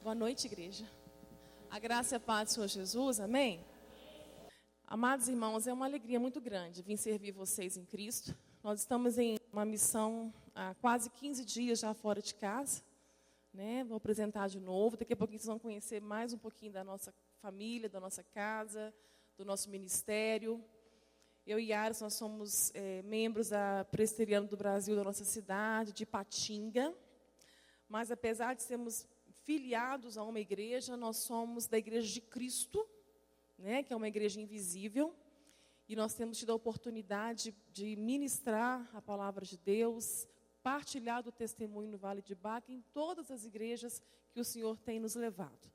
Boa noite, igreja. A graça e a paz do Senhor Jesus, amém? Amados irmãos, é uma alegria muito grande vir servir vocês em Cristo. Nós estamos em uma missão há quase 15 dias já fora de casa, né? Vou apresentar de novo. Daqui a pouquinho vocês vão conhecer mais um pouquinho da nossa família, da nossa casa, do nosso ministério. Eu e Ares, nós somos membros da Presbiteriana do Brasil, da nossa cidade, de Ipatinga. Mas apesar de sermos filiados a uma igreja, nós somos da Igreja de Cristo, né, que é uma igreja invisível. E nós temos tido a oportunidade de ministrar a palavra de Deus, partilhar do testemunho no Vale de Baca, em todas as igrejas que o Senhor tem nos levado.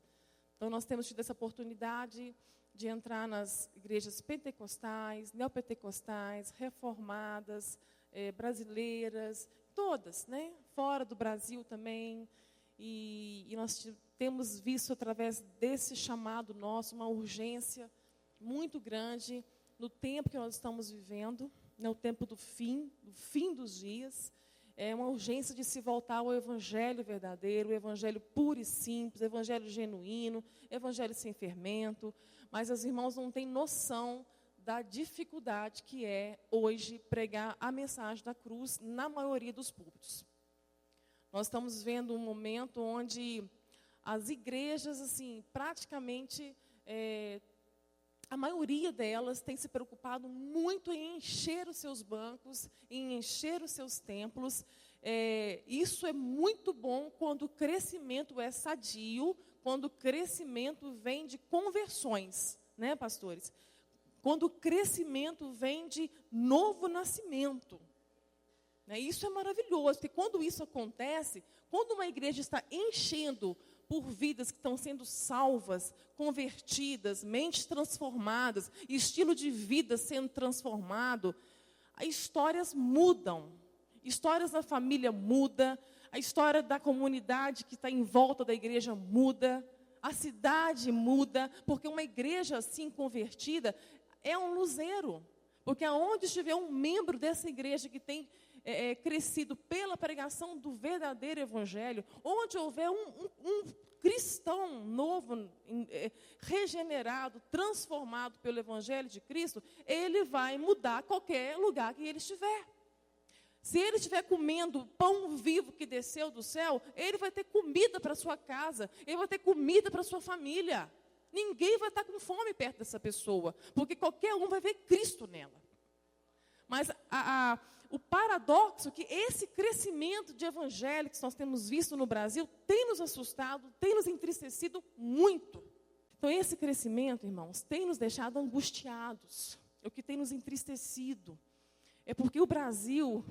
Então nós temos tido essa oportunidade de entrar nas igrejas pentecostais, neopentecostais, reformadas, brasileiras, todas, né? Fora do Brasil também. E nós temos visto através desse chamado nosso uma urgência muito grande no tempo que nós estamos vivendo, né? O tempo do fim dos dias. É uma urgência de se voltar ao evangelho verdadeiro, o evangelho puro e simples, o evangelho genuíno, o evangelho sem fermento. Mas os irmãos não têm noção da dificuldade que é hoje pregar a mensagem da cruz na maioria dos púlpitos. Nós estamos vendo um momento onde as igrejas, assim, praticamente, a maioria delas tem se preocupado muito em encher os seus bancos, em encher os seus templos. Isso é muito bom quando o crescimento é sadio, quando o crescimento vem de conversões, né, pastores? Quando o crescimento vem de novo nascimento. Isso é maravilhoso, porque quando isso acontece, quando uma igreja está enchendo por vidas que estão sendo salvas, convertidas, mentes transformadas, estilo de vida sendo transformado, as histórias mudam. Histórias da família mudam, a história da comunidade que está em volta da igreja muda, a cidade muda, porque uma igreja assim convertida é um luzeiro. Porque aonde estiver um membro dessa igreja que tem crescido pela pregação do verdadeiro evangelho, onde houver um cristão novo, regenerado, transformado pelo evangelho de Cristo, ele vai mudar qualquer lugar que ele estiver. Se ele estiver comendo pão vivo que desceu do céu, ele vai ter comida para sua casa, ele vai ter comida para sua família. Ninguém vai estar com fome perto dessa pessoa, porque qualquer um vai ver Cristo nela. Mas o paradoxo é que esse crescimento de evangelho que nós temos visto no Brasil tem nos assustado, tem nos entristecido muito. Então esse crescimento, irmãos, tem nos deixado angustiados, é o que tem nos entristecido. É porque o Brasil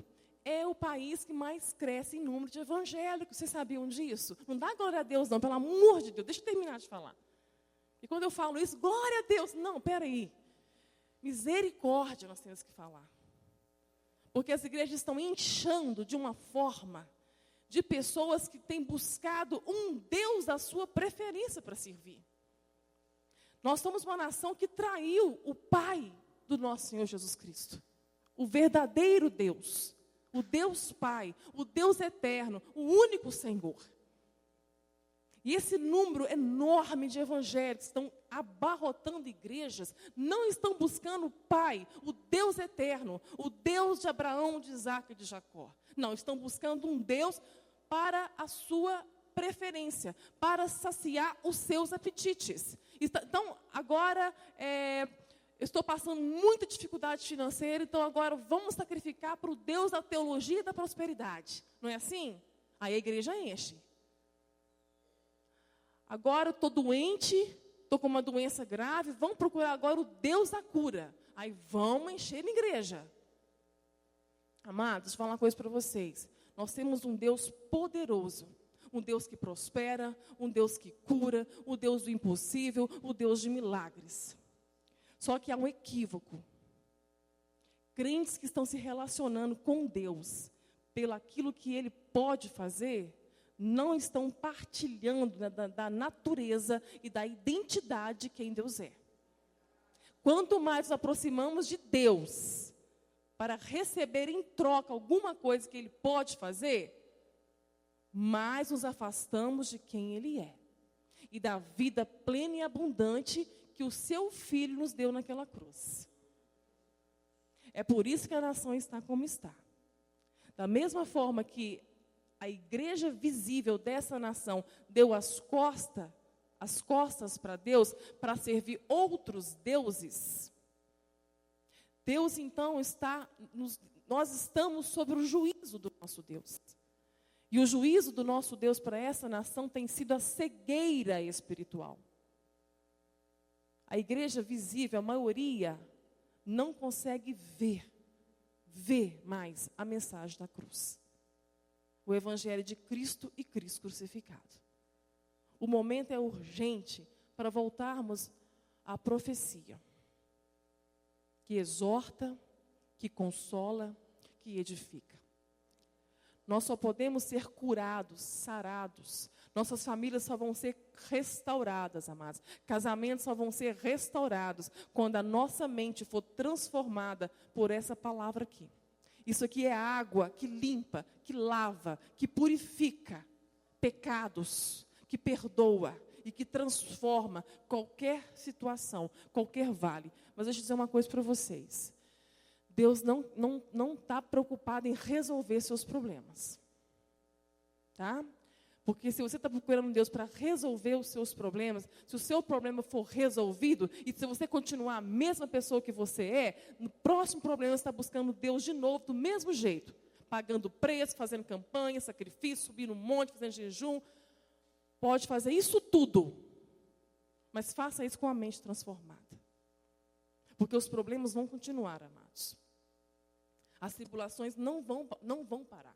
é o país que mais cresce em número de evangélicos. Vocês sabiam disso? Não dá glória a Deus não, pelo amor de Deus. Deixa eu terminar de falar. E quando eu falo isso, glória a Deus. Não, peraí. Misericórdia nós temos que falar. Porque as igrejas estão inchando de uma forma de pessoas que têm buscado um Deus da sua preferência para servir. Nós somos uma nação que traiu o Pai do nosso Senhor Jesus Cristo. O verdadeiro Deus. O Deus Pai. O Deus eterno. O único Senhor. E esse número enorme de evangélicos estão abarrotando igrejas, não estão buscando o Pai, o Deus eterno, o Deus de Abraão, de Isaac e de Jacó. Não, estão buscando um Deus para a sua preferência, para saciar os seus apetites. Então, agora, eu estou passando muita dificuldade financeira, então agora vamos sacrificar para o Deus da teologia e da prosperidade. Não é assim? Aí a igreja enche. Agora eu estou doente, estou com uma doença grave, vamos procurar agora o Deus da cura. Aí vamos encher a igreja. Amados, deixa eu falar uma coisa para vocês. Nós temos um Deus poderoso, um Deus que prospera, um Deus que cura, o Deus do impossível, o Deus de milagres. Só que há um equívoco. Crentes que estão se relacionando com Deus, pelo aquilo que Ele pode fazer, não estão partilhando da natureza e da identidade de quem Deus é. Quanto mais nos aproximamos de Deus para receber em troca alguma coisa que Ele pode fazer, mais nos afastamos de quem Ele é. e da vida plena e abundante que o seu Filho nos deu naquela cruz. É por isso que a nação está como está. Da mesma forma que a igreja visível dessa nação deu as costas para Deus, para servir outros deuses, Deus então nós estamos sobre o juízo do nosso Deus. E o juízo do nosso Deus para essa nação tem sido a cegueira espiritual. A igreja visível, a maioria, não consegue ver mais a mensagem da cruz. O evangelho de Cristo e Cristo crucificado. O momento é urgente para voltarmos à profecia, que exorta, que consola, que edifica. Nós só podemos ser curados, sarados. Nossas famílias só vão ser restauradas, amados. Casamentos só vão ser restaurados quando a nossa mente for transformada por essa palavra aqui. Isso aqui é água que limpa, que lava, que purifica pecados, que perdoa e que transforma qualquer situação, qualquer vale. Mas deixa eu dizer uma coisa para vocês. Deus não está preocupado em resolver seus problemas. Tá? Porque se você está procurando Deus para resolver os seus problemas, se o seu problema for resolvido, e se você continuar a mesma pessoa que você é, no próximo problema você está buscando Deus de novo, do mesmo jeito. Pagando preço, fazendo campanha, sacrifício, subindo um monte, fazendo jejum. Pode fazer isso tudo. Mas faça isso com a mente transformada. Porque os problemas vão continuar, amados. As tribulações não vão parar.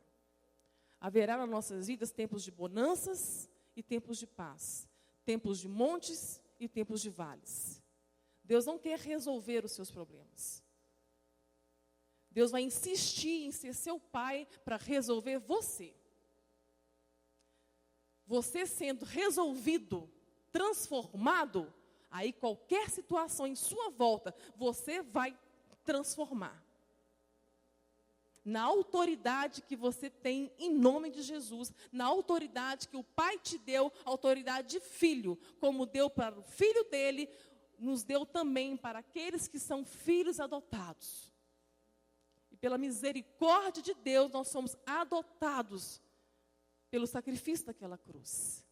Haverá nas nossas vidas tempos de bonanças e tempos de paz. Tempos de montes e tempos de vales. Deus não quer resolver os seus problemas. Deus vai insistir em ser seu pai para resolver você. Você sendo resolvido, transformado, aí qualquer situação em sua volta, você vai transformar. Na autoridade que você tem em nome de Jesus, na autoridade que o Pai te deu, autoridade de filho, como deu para o filho dele, nos deu também para aqueles que são filhos adotados. E pela misericórdia de Deus, nós somos adotados pelo sacrifício daquela cruz.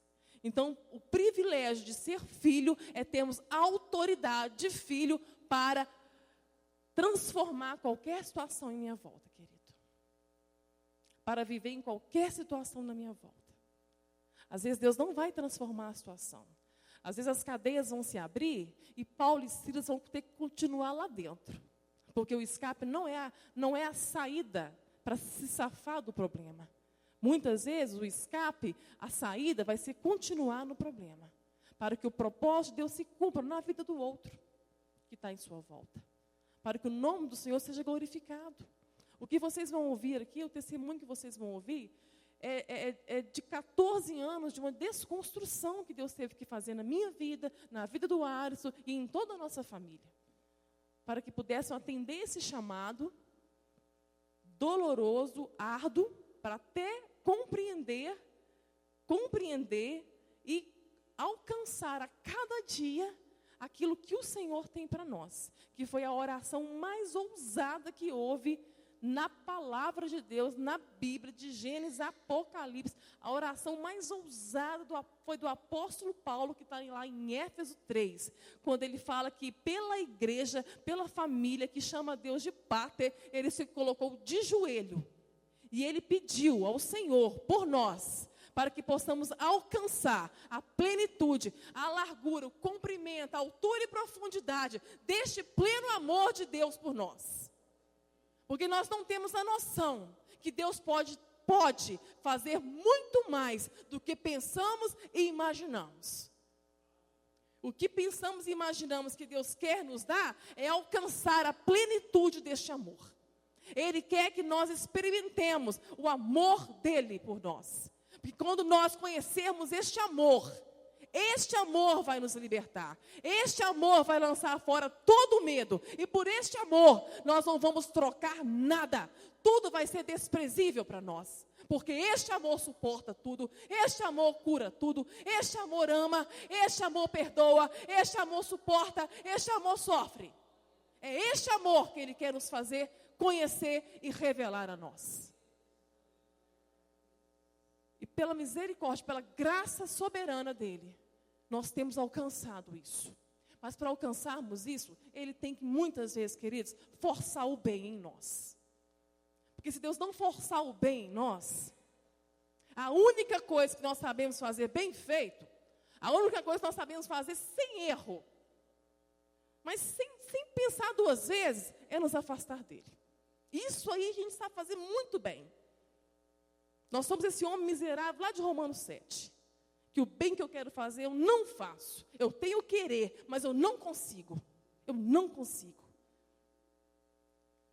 Então, o privilégio de ser filho é termos autoridade de filho para transformar qualquer situação em minha volta, querido. Para viver em qualquer situação na minha volta. Às vezes Deus não vai transformar a situação. Às vezes as cadeias vão se abrir e Paulo e Silas vão ter que continuar lá dentro. Porque o escape não é a saída para se safar do problema. Muitas vezes o escape, a saída vai ser continuar no problema. Para que o propósito de Deus se cumpra na vida do outro que está em sua volta. Para que o nome do Senhor seja glorificado. O que vocês vão ouvir aqui, o testemunho que vocês vão ouvir, é de 14 anos de uma desconstrução que Deus teve que fazer na minha vida, na vida do Alisson e em toda a nossa família. Para que pudessem atender esse chamado doloroso, árduo, para até compreender e alcançar a cada dia aquilo que o Senhor tem para nós. Que foi a oração mais ousada que houve na palavra de Deus, na Bíblia, de Gênesis a Apocalipse. A oração mais ousada foi do apóstolo Paulo, que está lá em Éfeso 3, quando ele fala que pela igreja, pela família, que chama Deus de Pater, ele se colocou de joelho. E ele pediu ao Senhor, por nós, para que possamos alcançar a plenitude, a largura, o comprimento, a altura e profundidade deste pleno amor de Deus por nós. Porque nós não temos a noção que Deus pode fazer muito mais do que pensamos e imaginamos. O que pensamos e imaginamos que Deus quer nos dar é alcançar a plenitude deste amor. Ele quer que nós experimentemos o amor dele por nós. Porque quando nós conhecermos este amor vai nos libertar. Este amor vai lançar fora todo o medo. E por este amor, nós não vamos trocar nada. Tudo vai ser desprezível para nós. Porque este amor suporta tudo, este amor cura tudo, este amor ama, este amor perdoa, este amor suporta, este amor sofre. É este amor que Ele quer nos fazer conhecer e revelar a nós. E pela misericórdia, pela graça soberana dEle, nós temos alcançado isso. Mas para alcançarmos isso, Ele tem que, muitas vezes, queridos, forçar o bem em nós. Porque se Deus não forçar o bem em nós, a única coisa que nós sabemos fazer bem feito, a única coisa que nós sabemos fazer sem erro, mas sem pensar duas vezes, é nos afastar dEle. Isso aí a gente sabe fazer muito bem. Nós somos esse homem miserável lá de Romanos 7. Que o bem que eu quero fazer, eu não faço. Eu tenho querer, mas eu não consigo. Eu não consigo.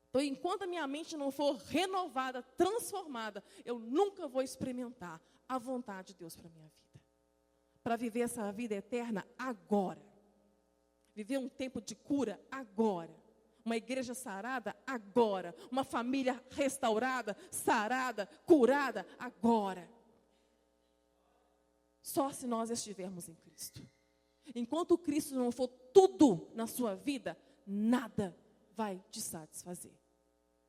Então, enquanto a minha mente não for renovada, transformada, eu nunca vou experimentar a vontade de Deus para a minha vida. Para viver essa vida eterna agora. Viver um tempo de cura agora. Uma igreja sarada agora. Uma família restaurada, sarada, curada agora. Só se nós estivermos em Cristo. Enquanto Cristo não for tudo na sua vida, nada vai te satisfazer.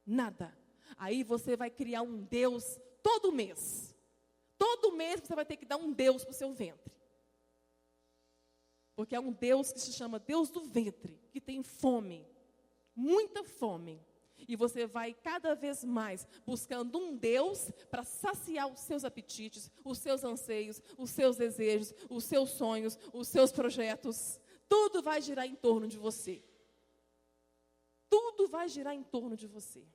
Nada. Aí você vai criar um Deus todo mês. Todo mês você vai ter que dar um Deus para o seu ventre. Porque é um Deus que se chama Deus do ventre, que tem fome. Muita fome. E você vai cada vez mais buscando um Deus para saciar os seus apetites, os seus anseios, os seus desejos, os seus sonhos, os seus projetos. Tudo vai girar em torno de você. Tudo vai girar em torno de você.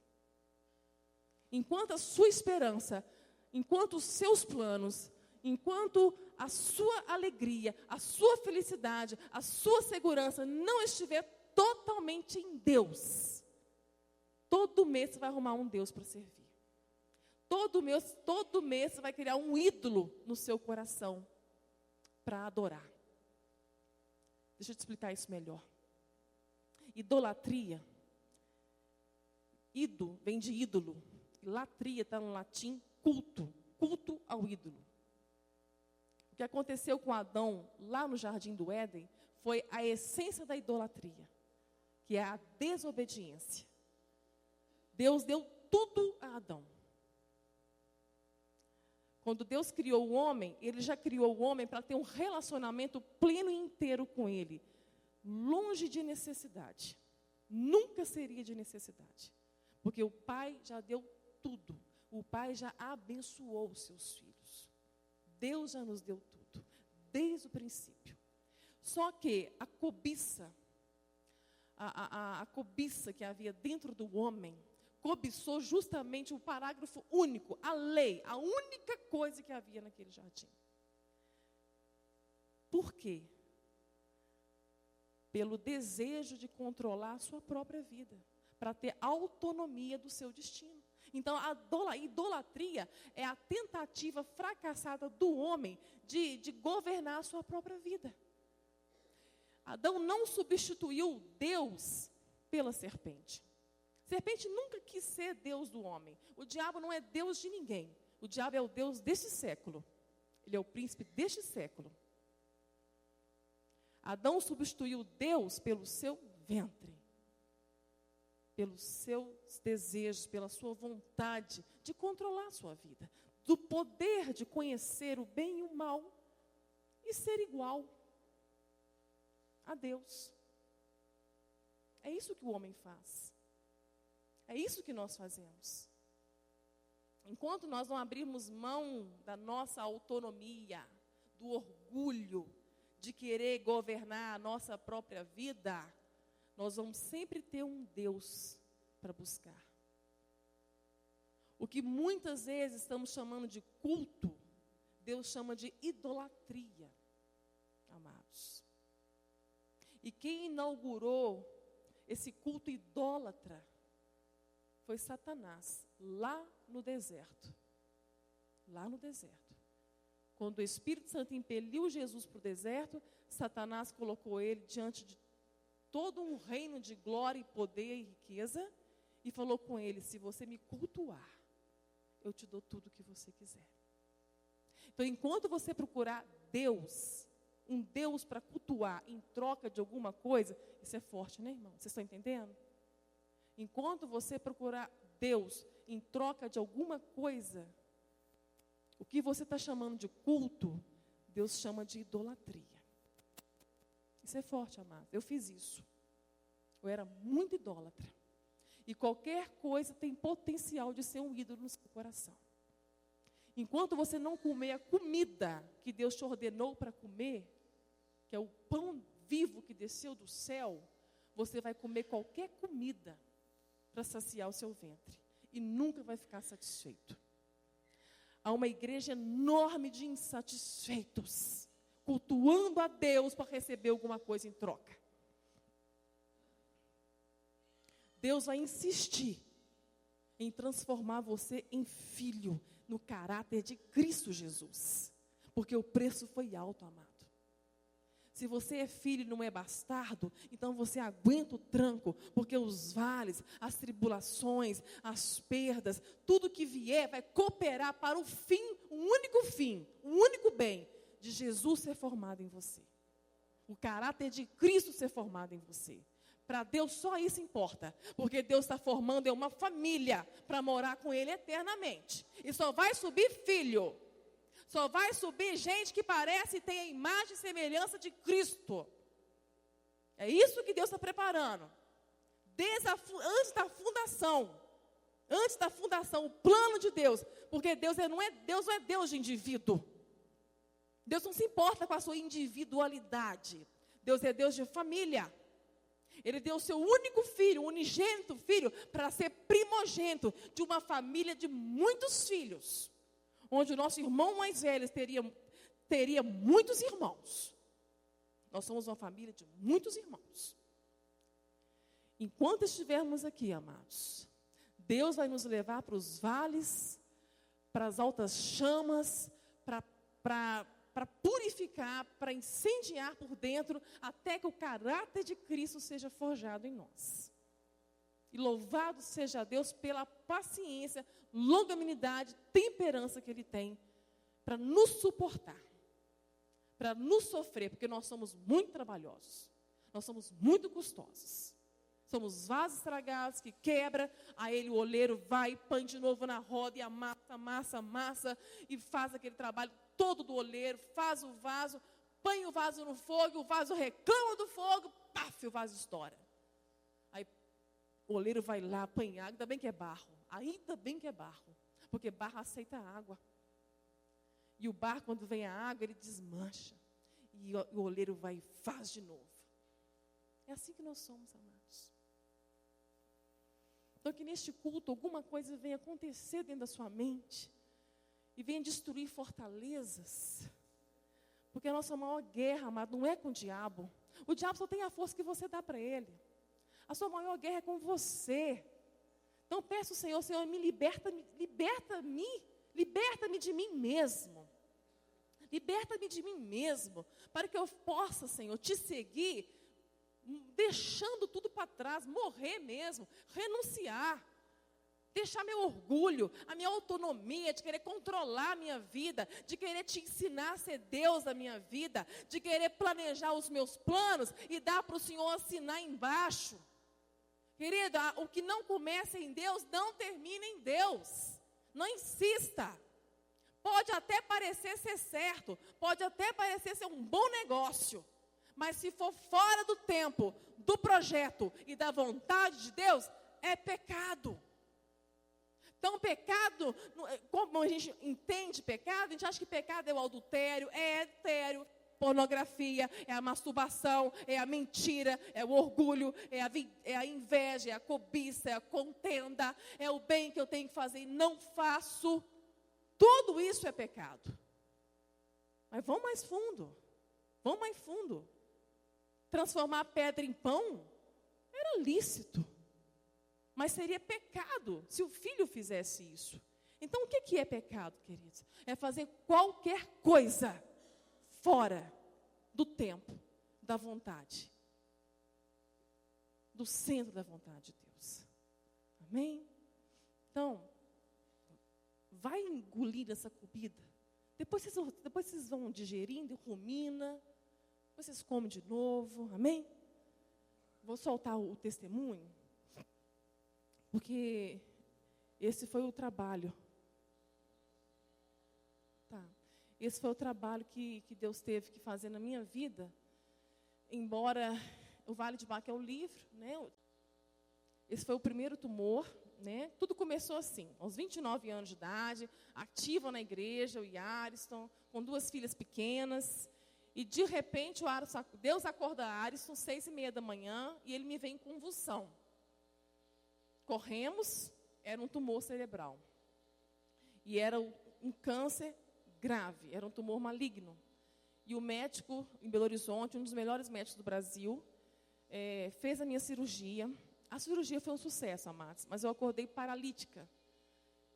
Enquanto a sua esperança, enquanto os seus planos, enquanto a sua alegria, a sua felicidade, a sua segurança não estiver totalmente em Deus, todo mês você vai arrumar um Deus para servir. Todo mês você vai criar um ídolo no seu coração para adorar. Deixa eu te explicar isso melhor. Idolatria. Ido vem de ídolo. Latria está no latim culto. Culto ao ídolo. O que aconteceu com Adão lá no jardim do Éden foi a essência da idolatria, que é a desobediência. Deus deu tudo a Adão. Quando Deus criou o homem, Ele já criou o homem para ter um relacionamento pleno e inteiro com Ele. Longe de necessidade. Nunca seria de necessidade. Porque o Pai já deu tudo. O Pai já abençoou os seus filhos. Deus já nos deu tudo. Desde o princípio. Só que a cobiça, a cobiça que havia dentro do homem, cobiçou justamente o parágrafo único, a lei, a única coisa que havia naquele jardim. Por quê? Pelo desejo de controlar a sua própria vida, para ter autonomia do seu destino. Então, a idolatria é a tentativa fracassada do homem de governar a sua própria vida. Adão não substituiu Deus pela serpente. A serpente nunca quis ser Deus do homem. O diabo não é Deus de ninguém. O diabo é o Deus deste século. Ele é o príncipe deste século. Adão substituiu Deus pelo seu ventre, pelos seus desejos, pela sua vontade de controlar a sua vida, do poder de conhecer o bem e o mal e ser igual a Deus. É isso que o homem faz. É isso que nós fazemos. Enquanto nós não abrirmos mão da nossa autonomia, do orgulho de querer governar a nossa própria vida, nós vamos sempre ter um Deus para buscar. O que muitas vezes estamos chamando de culto, Deus chama de idolatria, amados. E quem inaugurou esse culto idólatra foi Satanás, lá no deserto. Lá no deserto. Quando o Espírito Santo impeliu Jesus para o deserto, Satanás colocou ele diante de todo um reino de glória e poder e riqueza, e falou com ele: se você me cultuar, eu te dou tudo o que você quiser. Então, enquanto você procurar Deus, um Deus para cultuar em troca de alguma coisa, isso é forte, né, irmão? Vocês estão entendendo? Enquanto você procurar Deus em troca de alguma coisa, o que você está chamando de culto, Deus chama de idolatria. Isso é forte, amado. Eu fiz isso. Eu era muito idólatra. E qualquer coisa tem potencial de ser um ídolo no seu coração. Enquanto você não comer a comida que Deus te ordenou para comer, que é o pão vivo que desceu do céu, você vai comer qualquer comida para saciar o seu ventre. E nunca vai ficar satisfeito. Há uma igreja enorme de insatisfeitos, cultuando a Deus para receber alguma coisa em troca. Deus vai insistir em transformar você em filho, no caráter de Cristo Jesus. Porque o preço foi alto, amado. Se você é filho e não é bastardo, então você aguenta o tranco, porque os vales, as tribulações, as perdas, tudo que vier vai cooperar para o único bem, de Jesus ser formado em você. O caráter de Cristo ser formado em você. Para Deus só isso importa, porque Deus está formando uma família para morar com Ele eternamente. E só vai subir filho. Só vai subir gente que parece e tem a imagem e semelhança de Cristo. É isso que Deus está preparando. Antes da fundação, o plano de Deus. Porque Deus não é Deus de indivíduo. Deus não se importa com a sua individualidade. Deus é Deus de família. Ele deu o seu único filho, unigênito filho, para ser primogênito de uma família de muitos filhos. Onde o nosso irmão mais velho teria muitos irmãos. Nós somos uma família de muitos irmãos. Enquanto estivermos aqui, amados, Deus vai nos levar para os vales, para as altas chamas, para purificar, para incendiar por dentro, até que o caráter de Cristo seja forjado em nós. E louvado seja Deus pela paciência, longanimidade, temperança que Ele tem para nos suportar, para nos sofrer, porque nós somos muito trabalhosos, nós somos muito custosos. Somos vasos estragados que quebra, aí o oleiro vai, põe de novo na roda e amassa, e faz aquele trabalho todo do oleiro, faz o vaso, põe o vaso no fogo, o vaso reclama do fogo, paf, o vaso estoura. Aí o oleiro vai lá apanhar, ainda bem que é barro, porque barro aceita água. E o barro, quando vem a água, ele desmancha. E o oleiro vai e faz de novo. É assim que nós somos, amados. Então, que neste culto, alguma coisa venha acontecer dentro da sua mente e venha destruir fortalezas. Porque a nossa maior guerra, amado, não é com o diabo. O diabo só tem a força que você dá para ele. A sua maior guerra é com você. Então, peço ao Senhor, Senhor, liberta-me de mim mesmo. Liberta-me de mim mesmo, para que eu possa, Senhor, te seguir, deixando tudo para trás, morrer mesmo, renunciar, deixar meu orgulho, a minha autonomia, de querer controlar a minha vida, de querer te ensinar a ser Deus da minha vida, de querer planejar os meus planos e dar para o Senhor assinar embaixo. Querido, o que não começa em Deus, não termina em Deus. Não insista. Pode até parecer ser certo, pode até parecer ser um bom negócio, mas se for fora do tempo, do projeto e da vontade de Deus, é pecado. Então, pecado, como a gente entende pecado, a gente acha que pecado é o adultério, pornografia, é a masturbação, é a mentira, é o orgulho, é a inveja, é a cobiça, é a contenda, é o bem que eu tenho que fazer e não faço. Tudo isso é pecado. Mas vamos mais fundo. Transformar pedra em pão era lícito. Mas seria pecado se o filho fizesse isso. Então, o que é pecado, queridos? É fazer qualquer coisa fora do tempo, da vontade, do centro da vontade de Deus. Amém? Então, vai engolir essa comida. Depois vocês vão digerindo, rumina, depois vocês comem de novo, amém? Vou soltar o testemunho, porque esse foi o trabalho. Tá. Esse foi o trabalho que Deus teve que fazer na minha vida, embora o Vale de Baca é o livro, né? Esse foi o primeiro tumor, né? Tudo começou assim, aos 29 anos de idade, ativa na igreja, o Ariston, com 2 filhas pequenas, e de repente Deus acorda Ariston, 6h30 da manhã, e ele me vem em convulsão. Corremos, era um tumor cerebral. E era um câncer grave, era um tumor maligno. E o médico em Belo Horizonte, um dos melhores médicos do Brasil, fez a minha cirurgia. A cirurgia foi um sucesso, amados, mas eu acordei paralítica.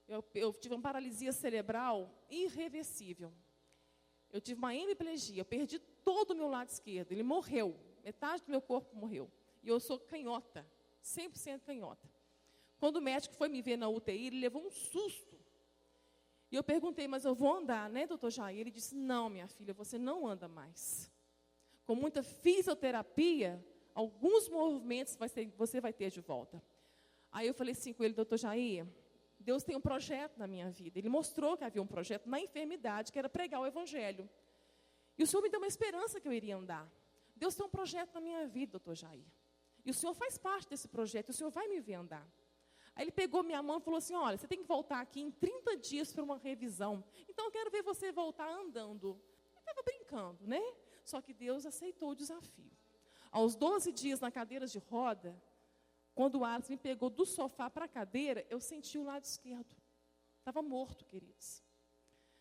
Eu tive uma paralisia cerebral irreversível. Eu tive uma hemiplegia, eu perdi todo o meu lado esquerdo. Ele morreu, metade do meu corpo morreu. E eu sou canhota, 100% canhota. Quando o médico foi me ver na UTI, ele levou um susto. E eu perguntei, mas eu vou andar, né, doutor Jair? Ele disse, não, minha filha, você não anda mais. Com muita fisioterapia, alguns movimentos você vai ter de volta. Aí eu falei assim com ele, doutor Jair, Deus tem um projeto na minha vida. Ele mostrou que havia um projeto na enfermidade, que era pregar o evangelho. E o Senhor me deu uma esperança que eu iria andar. Deus tem um projeto na minha vida, doutor Jair. E o Senhor faz parte desse projeto, e o Senhor vai me ver andar. Aí ele pegou minha mão e falou assim, olha, você tem que voltar aqui em 30 dias para uma revisão. Então eu quero ver você voltar andando. Eu estava brincando, né? Só que Deus aceitou o desafio. Aos 12 dias na cadeira de roda, quando o Alisson me pegou do sofá para a cadeira, eu senti o lado esquerdo. Estava morto, queridos.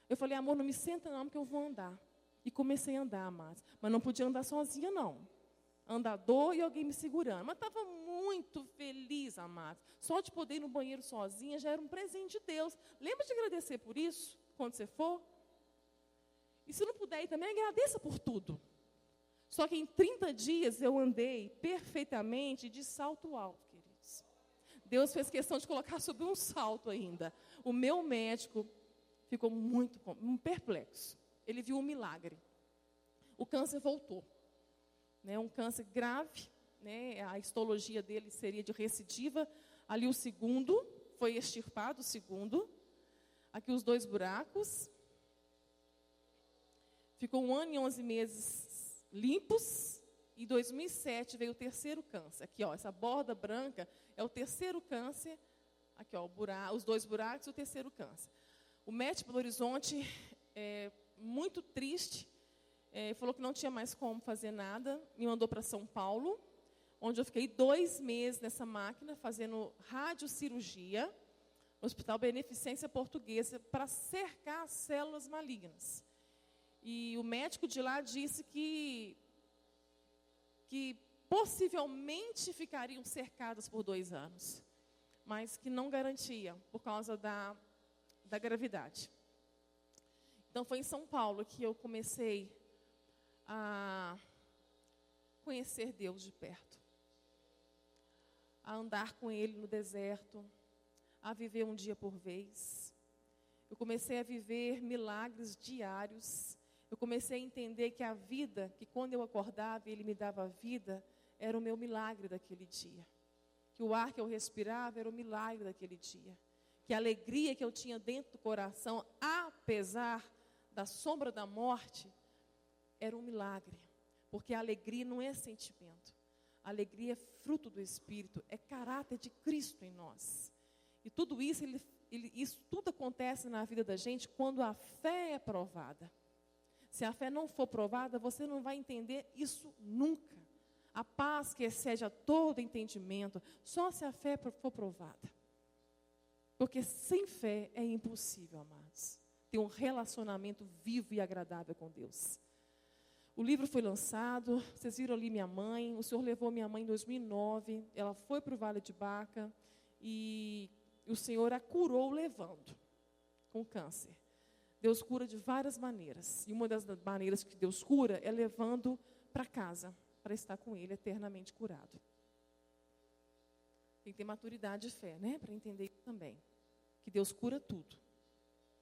Eu falei, amor, não me senta não, porque eu vou andar. E comecei a andar, mas não podia andar sozinha, não. Andador e alguém me segurando. Mas estava muito feliz, amados. Só de poder ir no banheiro sozinha já era um presente de Deus. Lembra de agradecer por isso, quando você for? E se não puder ir também, agradeça por tudo. Só que em 30 dias eu andei perfeitamente de salto alto, queridos. Deus fez questão de colocar sobre um salto ainda. O meu médico ficou muito perplexo. Ele viu um milagre. O câncer voltou. Né, um câncer grave, né, a histologia dele seria de recidiva. Ali o segundo, foi extirpado o segundo. Aqui os 2 buracos. Ficou 1 ano e 11 meses limpos, e em 2007 veio o 3º câncer. Aqui, ó, essa borda branca é o 3º câncer. Aqui, ó, os 2 buracos e o 3º câncer. O médico do Horizonte, muito triste, falou que não tinha mais como fazer nada, me mandou para São Paulo, onde eu fiquei 2 meses nessa máquina, fazendo radiocirurgia, no Hospital Beneficência Portuguesa, para cercar as células malignas. E o médico de lá disse que possivelmente ficariam cercadas por 2 anos, mas que não garantia, por causa da gravidade. Então, foi em São Paulo que eu comecei a conhecer Deus de perto, a andar com Ele no deserto, a viver um dia por vez. Eu comecei a viver milagres diários. Eu comecei a entender que a vida, que quando eu acordava e Ele me dava a vida, era o meu milagre daquele dia. Que o ar que eu respirava era o milagre daquele dia. Que a alegria que eu tinha dentro do coração, apesar da sombra da morte, era um milagre. Porque a alegria não é sentimento. A alegria é fruto do Espírito, é caráter de Cristo em nós. E tudo isso, isso tudo acontece na vida da gente quando a fé é provada. Se a fé não for provada, você não vai entender isso nunca. A paz que excede a todo entendimento, só se a fé for provada. Porque sem fé é impossível, amados, ter um relacionamento vivo e agradável com Deus. O livro foi lançado, vocês viram ali minha mãe, o Senhor levou minha mãe em 2009, ela foi para o Vale de Baca e o Senhor a curou levando, com câncer. Deus cura de várias maneiras. E uma das maneiras que Deus cura é levando para casa, para estar com Ele eternamente curado. Tem que ter maturidade de fé, né? Para entender isso também. Que Deus cura tudo.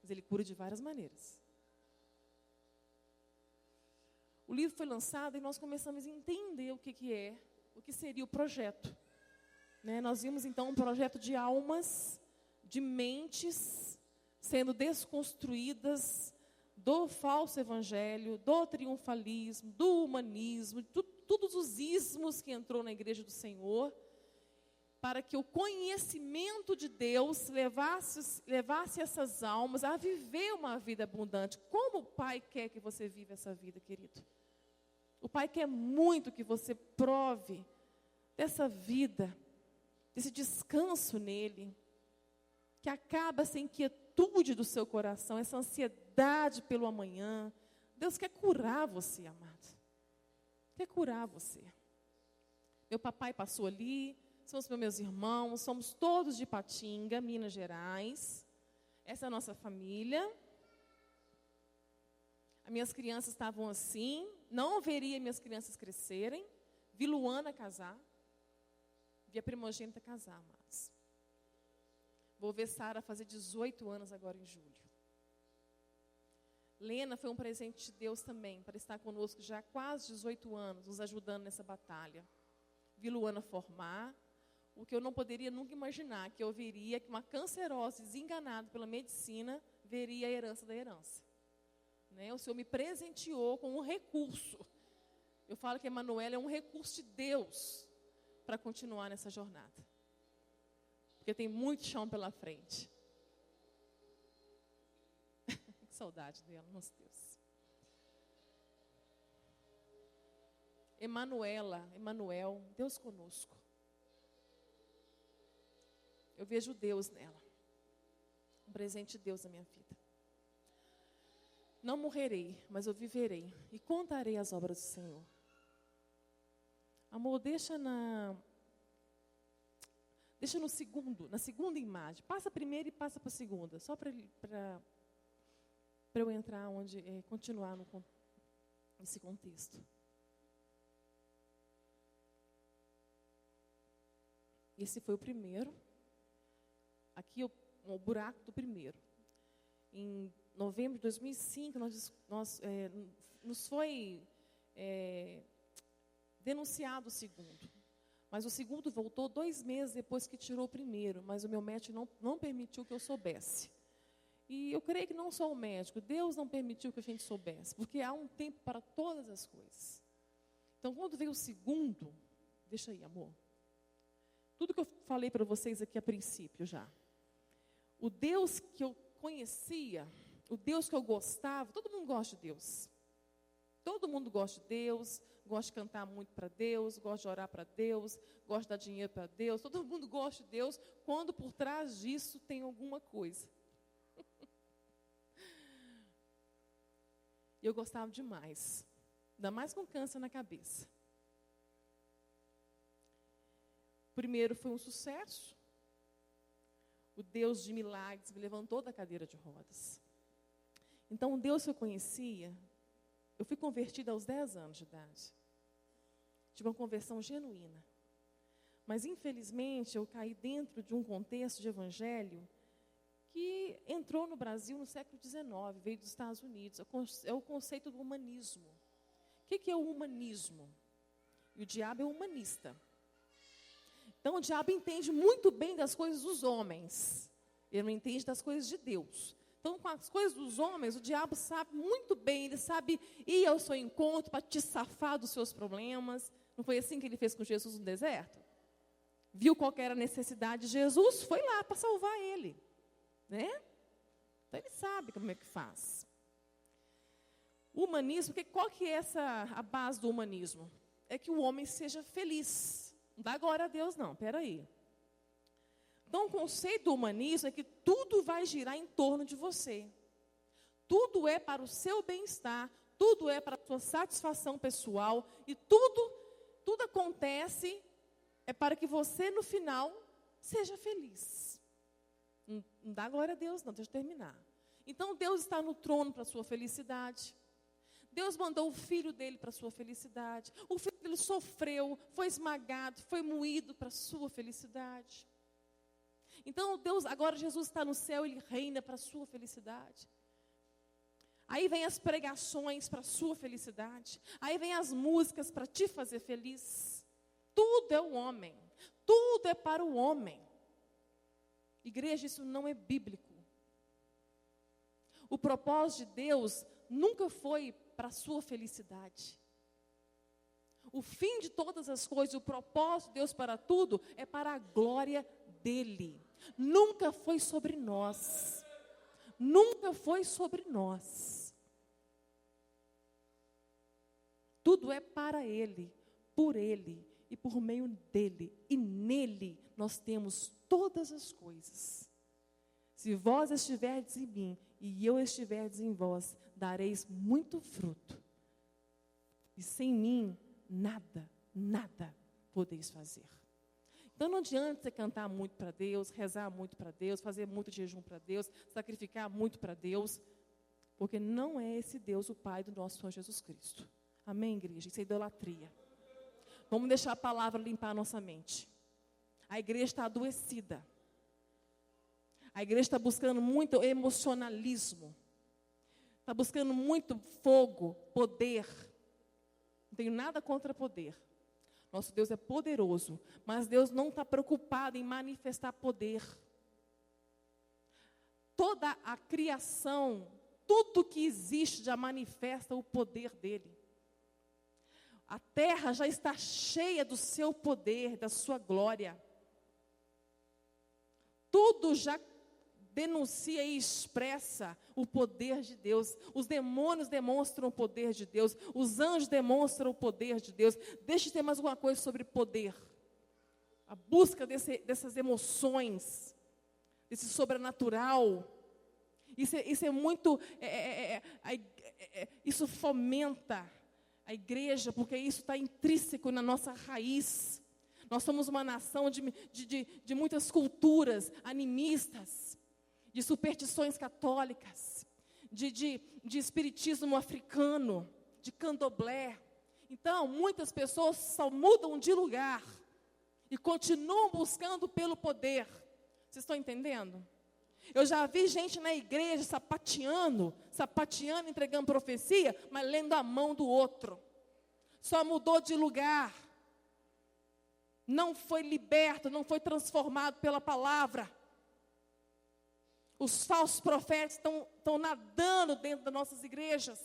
mas Ele cura de várias maneiras. O livro foi lançado e nós começamos a entender o que seria o projeto. Nós vimos, então, um projeto de almas, de mentes, sendo desconstruídas do falso evangelho, do triunfalismo, do humanismo, todos os ismos que entrou na igreja do Senhor, para que o conhecimento de Deus levasse essas almas a viver uma vida abundante. Como o Pai quer que você viva essa vida, querido? O Pai quer muito que você prove dessa vida, desse descanso nele, que acaba essa inquietude do seu coração, essa ansiedade pelo amanhã. Deus quer curar você, amado. Quer curar você. Meu papai passou ali, somos meus irmãos, somos todos de Ipatinga, Minas Gerais. Essa é a nossa família. As minhas crianças estavam assim, não veria minhas crianças crescerem. Vi Luana casar, vi a primogênita casar, amados. Vou ver Sara fazer 18 anos agora em julho. Lena foi um presente de Deus também, para estar conosco já há quase 18 anos, nos ajudando nessa batalha. Vi Luana formar, o que eu não poderia nunca imaginar, que eu veria que uma cancerosa desenganada pela medicina veria a herança da herança. O Senhor me presenteou com um recurso. Eu falo que Emanuela é um recurso de Deus para continuar nessa jornada. Porque tem muito chão pela frente. Que saudade dela, nosso Deus. Emanuel, Deus conosco. Eu vejo Deus nela. Um presente de Deus na minha vida. Não morrerei, mas eu viverei e contarei as obras do Senhor. Amor, deixa na segunda imagem. Passa a primeira e passa para a segunda. Só para eu entrar continuar nesse contexto. Esse foi o primeiro. Aqui o buraco do primeiro. Em novembro de 2005, nos foi denunciado o segundo. Mas o segundo voltou 2 meses depois que tirou o primeiro. Mas o meu médico não permitiu que eu soubesse. E eu creio que não só o médico, Deus não permitiu que a gente soubesse. Porque há um tempo para todas as coisas. Então, quando veio o segundo, deixa aí, amor. Tudo que eu falei para vocês aqui a princípio já. O Deus que eu conhecia, o Deus que eu gostava, todo mundo gosta de Deus. Todo mundo gosta de Deus, gosta de cantar muito para Deus, gosta de orar para Deus, gosta de dar dinheiro para Deus. Todo mundo gosta de Deus quando por trás disso tem alguma coisa. Eu gostava demais, ainda mais com câncer na cabeça. O primeiro foi um sucesso. O Deus de milagres me levantou da cadeira de rodas. Então, o Deus que eu conhecia, eu fui convertida aos 10 anos de idade. Tive uma conversão genuína. Mas, infelizmente, eu caí dentro de um contexto de evangelho que entrou no Brasil no século XIX, veio dos Estados Unidos. É o conceito do humanismo. O que é o humanismo? E o diabo é humanista. Então, o diabo entende muito bem das coisas dos homens. Ele não entende das coisas de Deus. Então, com as coisas dos homens, o diabo sabe muito bem. Ele sabe ir ao seu encontro para te safar dos seus problemas. Não foi assim que ele fez com Jesus no deserto? Viu qual era a necessidade de Jesus, foi lá para salvar ele. Então, ele sabe como é que faz. O humanismo, qual que é a base do humanismo? É que o homem seja feliz. Não dá glória a Deus, não. Espera aí. Então, o conceito do humanismo é que tudo vai girar em torno de você. Tudo é para o seu bem-estar, tudo é para a sua satisfação pessoal e tudo acontece para que você, no final, seja feliz. Não dá glória a Deus, não. Deixa eu terminar. Então, Deus está no trono para a sua felicidade. Deus mandou o filho dele para a sua felicidade. O filho dele sofreu, foi esmagado, foi moído para a sua felicidade. Então, Deus, agora Jesus está no céu, Ele reina para a sua felicidade. Aí vem as pregações para a sua felicidade. Aí vem as músicas para te fazer feliz. Tudo é o homem. Tudo é para o homem. Igreja, isso não é bíblico. O propósito de Deus nunca foi para a sua felicidade. O fim de todas as coisas, o propósito de Deus para tudo, é para a glória dEle. Nunca foi sobre nós. Nunca foi sobre nós. Tudo é para Ele, por Ele e por meio dEle. E nele nós temos todas as coisas. Se vós estiverdes em mim e eu estiverdes em vós, dareis muito fruto. E sem mim, nada podeis fazer. Então não adianta você cantar muito para Deus, rezar muito para Deus, fazer muito jejum para Deus, sacrificar muito para Deus, porque não é esse Deus o Pai do nosso Senhor Jesus Cristo. Amém, igreja? Isso é idolatria. Vamos deixar a palavra limpar a nossa mente. A igreja está adoecida. A igreja está buscando muito emocionalismo. Está buscando muito fogo, poder. Não tenho nada contra poder. Nosso Deus é poderoso, mas Deus não está preocupado em manifestar poder. Toda a criação, tudo que existe já manifesta o poder dele. A terra já está cheia do seu poder, da sua glória. Tudo já denuncia e expressa o poder de Deus. Os demônios demonstram o poder de Deus. Os anjos demonstram o poder de Deus. Deixa eu ter mais alguma coisa sobre poder. A busca dessas emoções, desse sobrenatural. Isso é muito... isso fomenta a igreja, porque isso está intrínseco na nossa raiz. Nós somos uma nação de muitas culturas animistas, de superstições católicas, de espiritismo africano, de candomblé. Então, muitas pessoas só mudam de lugar e continuam buscando pelo poder. Vocês estão entendendo? Eu já vi gente na igreja sapateando, entregando profecia, mas lendo a mão do outro. Só mudou de lugar. Não foi liberto, não foi transformado pela palavra. Os falsos profetas estão nadando dentro das nossas igrejas.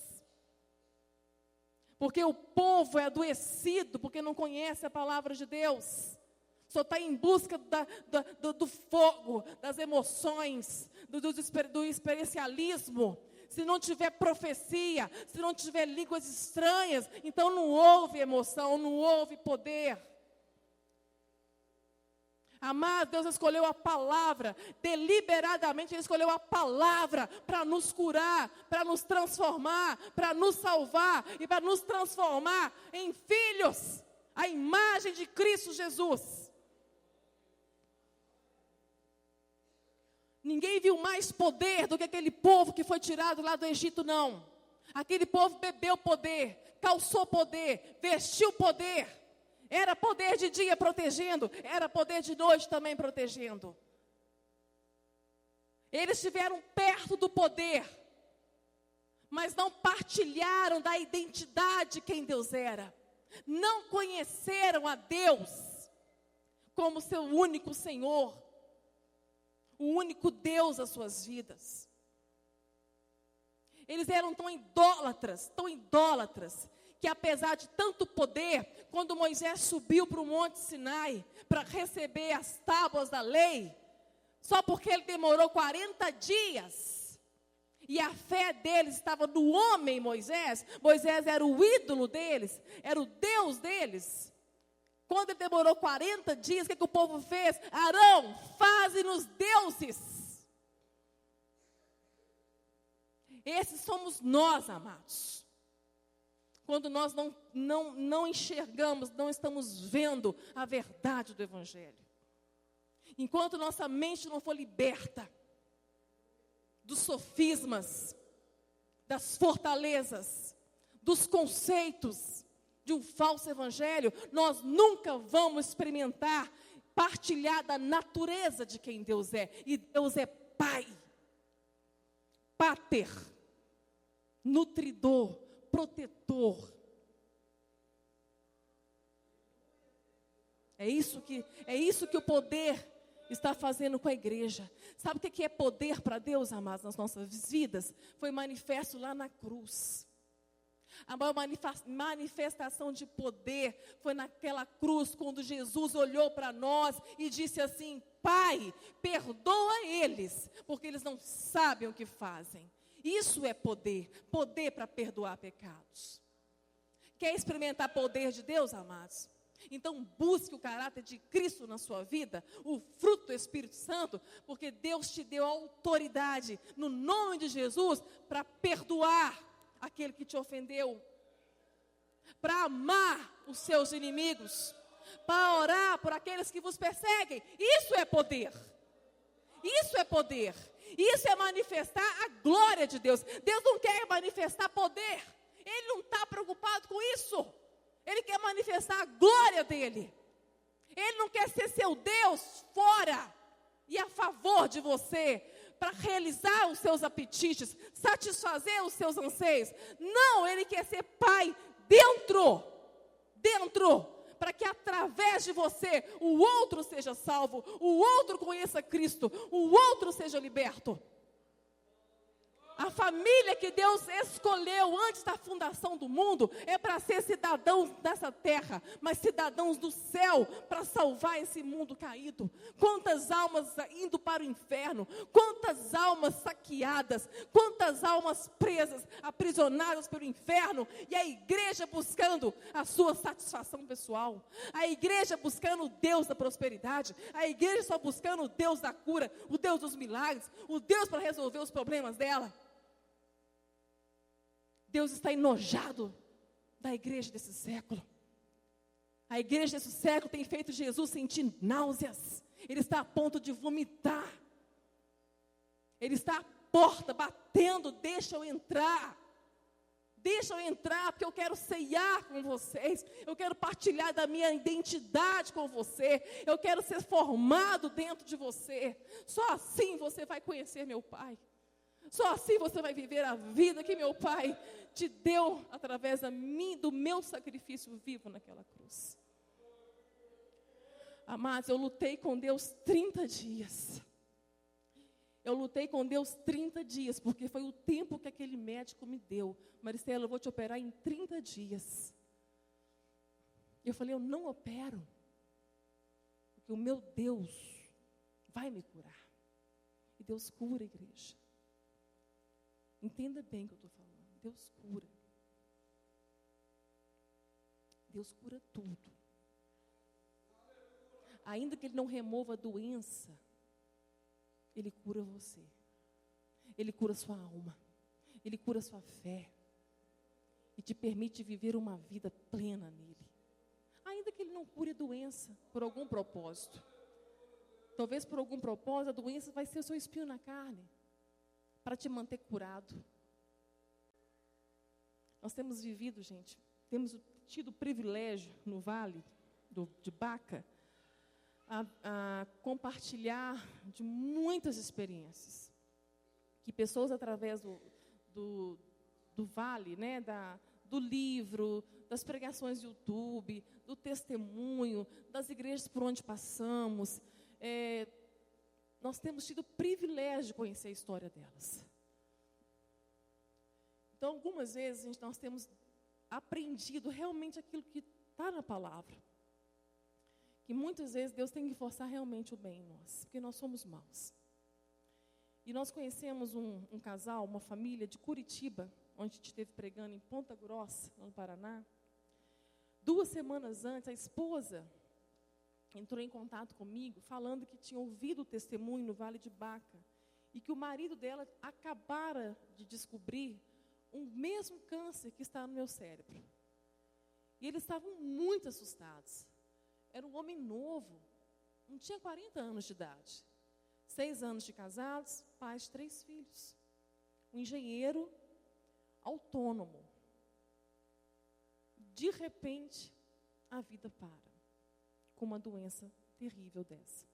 Porque o povo é adoecido, porque não conhece a palavra de Deus. Só está em busca do fogo, das emoções, do experiencialismo. Se não tiver profecia, se não tiver línguas estranhas, então não houve emoção, não houve poder. Amado, Deus escolheu a palavra, deliberadamente Ele escolheu a palavra para nos curar, para nos transformar, para nos salvar e para nos transformar em filhos, a imagem de Cristo Jesus. Ninguém viu mais poder do que aquele povo que foi tirado lá do Egito, não. Aquele povo bebeu poder, calçou poder, vestiu poder. Era poder de dia protegendo, era poder de noite também protegendo. Eles estiveram perto do poder, mas não partilharam da identidade de quem Deus era. Não conheceram a Deus como seu único Senhor, o único Deus das suas vidas. Eles eram tão idólatras, que apesar de tanto poder, quando Moisés subiu para o Monte Sinai para receber as tábuas da lei, só porque ele demorou 40 dias, e a fé deles estava no homem Moisés era o ídolo deles, era o Deus deles. Quando ele demorou 40 dias, o que o povo fez? Arão, faze-nos deuses. Esses somos nós, amados. Quando nós não enxergamos, não estamos vendo a verdade do Evangelho. Enquanto nossa mente não for liberta dos sofismas, das fortalezas, dos conceitos de um falso evangelho, nós nunca vamos experimentar partilhar da natureza de quem Deus é. E Deus é Pai, Pater, nutridor, protetor. É isso que o poder está fazendo com a igreja. Sabe o que é poder para Deus, amados, nas nossas vidas? Foi manifesto lá na cruz. A maior manifestação de poder foi naquela cruz, quando Jesus olhou para nós e disse assim: Pai, perdoa eles, porque eles não sabem o que fazem. Isso é poder, poder para perdoar pecados. Quer experimentar poder de Deus, amados? Então busque o caráter de Cristo na sua vida, o fruto do Espírito Santo, porque Deus te deu autoridade, no nome de Jesus, para perdoar aquele que te ofendeu, para amar os seus inimigos, para orar por aqueles que vos perseguem. Isso é poder. Isso é poder. Isso é manifestar a glória de Deus. Deus não quer manifestar poder. Ele não está preocupado com isso. Ele quer manifestar a glória dele. Ele não quer ser seu Deus fora e a favor de você, para realizar os seus apetites, satisfazer os seus anseios. Não, ele quer ser Pai dentro, para que através de você o outro seja salvo, o outro conheça Cristo, o outro seja liberto. A família que Deus escolheu antes da fundação do mundo é para ser cidadãos dessa terra, mas cidadãos do céu, para salvar esse mundo caído. Quantas almas indo para o inferno, quantas almas saqueadas, quantas almas presas, aprisionadas pelo inferno, e a igreja buscando a sua satisfação pessoal, a igreja buscando o Deus da prosperidade, a igreja só buscando o Deus da cura, o Deus dos milagres, o Deus para resolver os problemas dela. Deus está enojado da igreja desse século. A igreja desse século tem feito Jesus sentir náuseas. Ele está a ponto de vomitar. Ele está à porta batendo: deixa eu entrar. Deixa eu entrar, porque eu quero ceiar com vocês. Eu quero partilhar da minha identidade com você. Eu quero ser formado dentro de você. Só assim você vai conhecer meu Pai. Só assim você vai viver a vida que meu Pai te deu através do meu sacrifício vivo naquela cruz. Amados, eu lutei com Deus 30 dias. Eu lutei com Deus 30 dias, porque foi o tempo que aquele médico me deu. Maristela, eu vou te operar em 30 dias. Eu falei: eu não opero, porque o meu Deus vai me curar. E Deus cura a igreja. Entenda bem o que eu estou falando. Deus cura. Deus cura tudo. Ainda que Ele não remova a doença, Ele cura você. Ele cura sua alma. Ele cura sua fé. E te permite viver uma vida plena nele. Ainda que Ele não cure a doença por algum propósito. Talvez por algum propósito a doença vai ser o seu espinho na carne, para te manter curado. Nós temos vivido, gente, temos tido o privilégio no Vale de Baca a compartilhar de muitas experiências, que pessoas através do Vale, né, do livro, das pregações do YouTube, do testemunho, das igrejas por onde passamos, nós temos tido o privilégio de conhecer a história delas. Então, algumas vezes, nós temos aprendido realmente aquilo que está na palavra. Que muitas vezes Deus tem que forçar realmente o bem em nós, porque nós somos maus. E nós conhecemos um casal, uma família de Curitiba, onde a gente esteve pregando em Ponta Grossa, no Paraná. 2 semanas antes, a esposa entrou em contato comigo, falando que tinha ouvido o testemunho no Vale de Baca, e que o marido dela acabara de descobrir o mesmo câncer que está no meu cérebro. E eles estavam muito assustados. Era um homem novo, não tinha 40 anos de idade. 6 anos de casados, pai de 3 filhos. Um engenheiro autônomo. De repente, a vida para, com uma doença terrível dessa.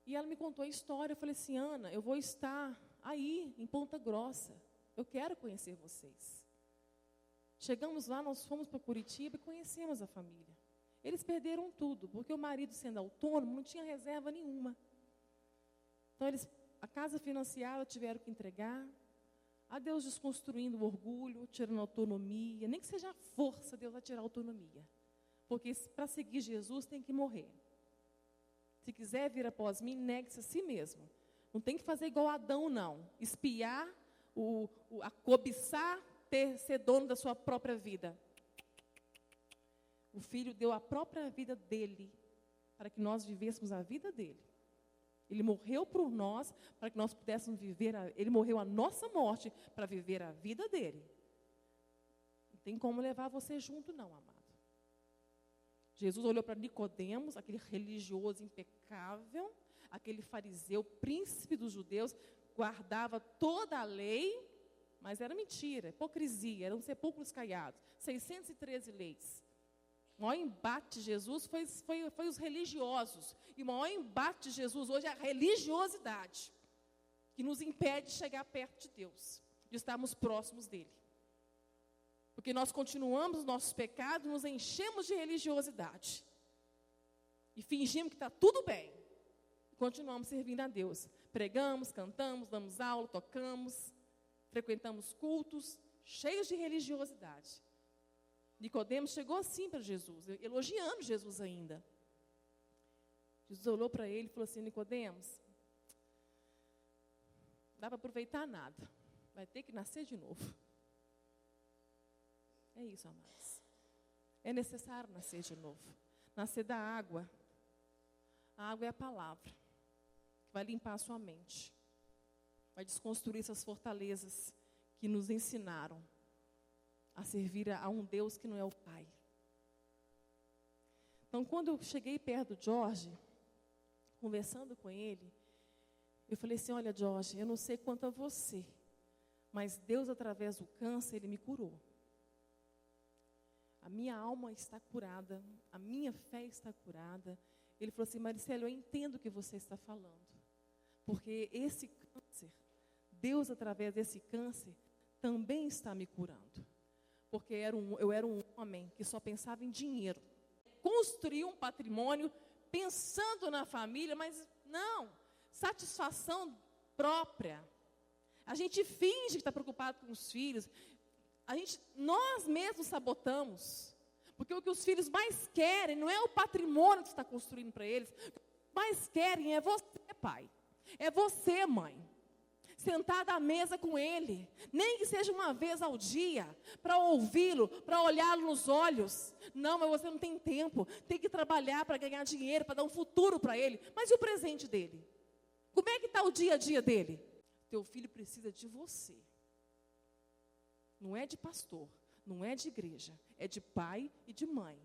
E ela me contou a história. Eu falei assim: Ana, eu vou estar aí, em Ponta Grossa. Eu quero conhecer vocês. Chegamos lá, nós fomos para Curitiba e conhecemos a família. Eles perderam tudo, porque o marido, sendo autônomo, não tinha reserva nenhuma. Então, a casa financiada tiveram que entregar. A Deus desconstruindo o orgulho, tirando a autonomia. Nem que seja a força, Deus vai tirar a autonomia. Porque para seguir Jesus tem que morrer. Se quiser vir após mim, negue-se a si mesmo. Não tem que fazer igual Adão, não. Espiar, a cobiçar, ser dono da sua própria vida. O Filho deu a própria vida dele, para que nós vivêssemos a vida dele. Ele morreu por nós, para que nós pudéssemos viver, ele morreu a nossa morte, para viver a vida dele. Não tem como levar você junto, não, amado. Jesus olhou para Nicodemos, aquele religioso impecável, aquele fariseu, príncipe dos judeus, guardava toda a lei, mas era mentira, hipocrisia, eram sepulcros caiados, 613 leis. O maior embate de Jesus foi os religiosos. E o maior embate de Jesus hoje é a religiosidade, que nos impede de chegar perto de Deus, de estarmos próximos dele. Porque nós continuamos os nossos pecados, nos enchemos de religiosidade. E fingimos que está tudo bem. E continuamos servindo a Deus. Pregamos, cantamos, damos aula, tocamos, frequentamos cultos, cheios de religiosidade. Nicodemos chegou assim para Jesus, elogiando Jesus ainda. Jesus olhou para ele e falou assim: Nicodemos, não dá para aproveitar nada. Vai ter que nascer de novo. É isso, amados. É necessário nascer de novo. Nascer da água. A água é a palavra, que vai limpar a sua mente. Vai desconstruir essas fortalezas que nos ensinaram a servir a um Deus que não é o Pai. Então, quando eu cheguei perto do Jorge, conversando com ele, eu falei assim: olha, Jorge, eu não sei quanto a você, mas Deus, através do câncer, Ele me curou. A minha alma está curada, a minha fé está curada. Ele falou assim: Maricela, eu entendo o que você está falando, porque esse câncer, Deus, através desse câncer, também está me curando. Porque eu era um homem que só pensava em dinheiro. Construir um patrimônio pensando na família, mas não, satisfação própria. A gente finge que está preocupado com os filhos. Nós mesmos sabotamos. Porque o que os filhos mais querem não é o patrimônio que você está construindo para eles. O que eles mais querem é você, pai. É você, mãe. Sentada à mesa com ele, nem que seja uma vez ao dia, para ouvi-lo, para olhá-lo nos olhos. Não, mas você não tem tempo, tem que trabalhar para ganhar dinheiro, para dar um futuro para ele. Mas e o presente dele? Como é que está o dia a dia dele? Teu filho precisa de você. Não é de pastor, não é de igreja, é de pai e de mãe.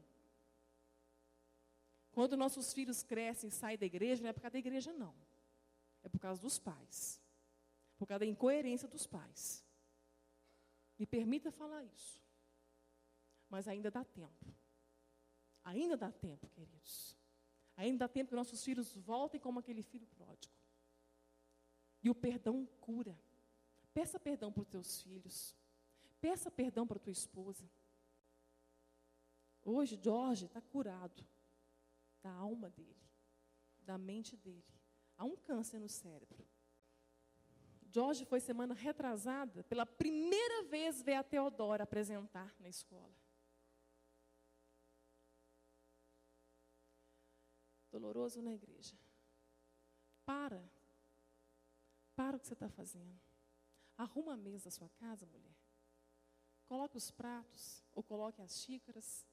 Quando nossos filhos crescem e saem da igreja, não é por causa da igreja, não. É por causa dos pais. Por causa da incoerência dos pais. Me permita falar isso. Mas ainda dá tempo. Ainda dá tempo, queridos. Ainda dá tempo que nossos filhos voltem como aquele filho pródigo. E o perdão cura. Peça perdão para os teus filhos. Peça perdão para a tua esposa. Hoje, Jorge está curado da alma dele, da mente dele. Há um câncer no cérebro. Jorge foi semana retrasada, pela primeira vez ver a Teodora apresentar na escola. Doloroso na igreja. Para o que você está fazendo. Arruma a mesa da sua casa, mulher. Coloque os pratos, ou coloque as xícaras.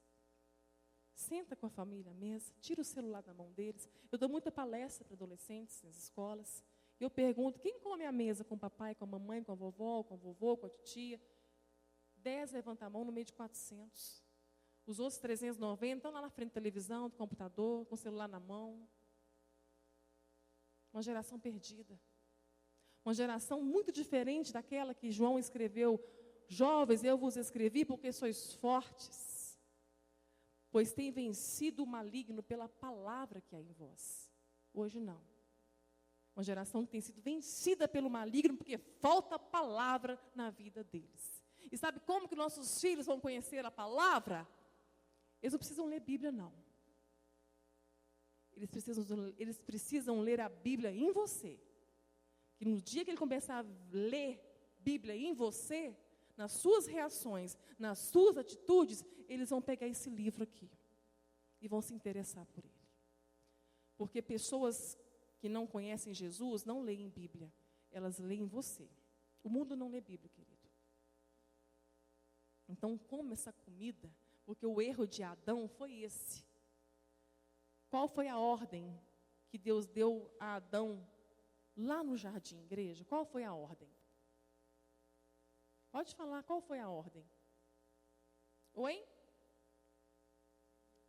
Senta com a família à mesa, tira o celular da mão deles. Eu dou muita palestra para adolescentes nas escolas. Eu pergunto: quem come à mesa com o papai, com a mamãe, com a vovó, com o vovô, com a titia? 10 levantam a mão no meio de 400. Os outros 390 estão lá na frente da televisão, do computador, com o celular na mão. Uma geração perdida. Uma geração muito diferente daquela que João escreveu: jovens, eu vos escrevi porque sois fortes. pois tem vencido o maligno pela palavra que há em vós. Hoje não. Uma geração que tem sido vencida pelo maligno porque falta palavra na vida deles. E sabe como que nossos filhos vão conhecer a palavra? Eles não precisam ler Bíblia, não. Eles precisam ler a Bíblia em você. Que no dia que ele começar a ler Bíblia em você, nas suas reações, nas suas atitudes, eles vão pegar esse livro aqui e vão se interessar por ele. Porque pessoas que não conhecem Jesus não leem Bíblia, elas leem você. O mundo não lê Bíblia, querido. Então, come essa comida, porque o erro de Adão foi esse. Qual foi a ordem que Deus deu a Adão lá no jardim, igreja? Qual foi a ordem? Pode falar, qual foi a ordem? Oi?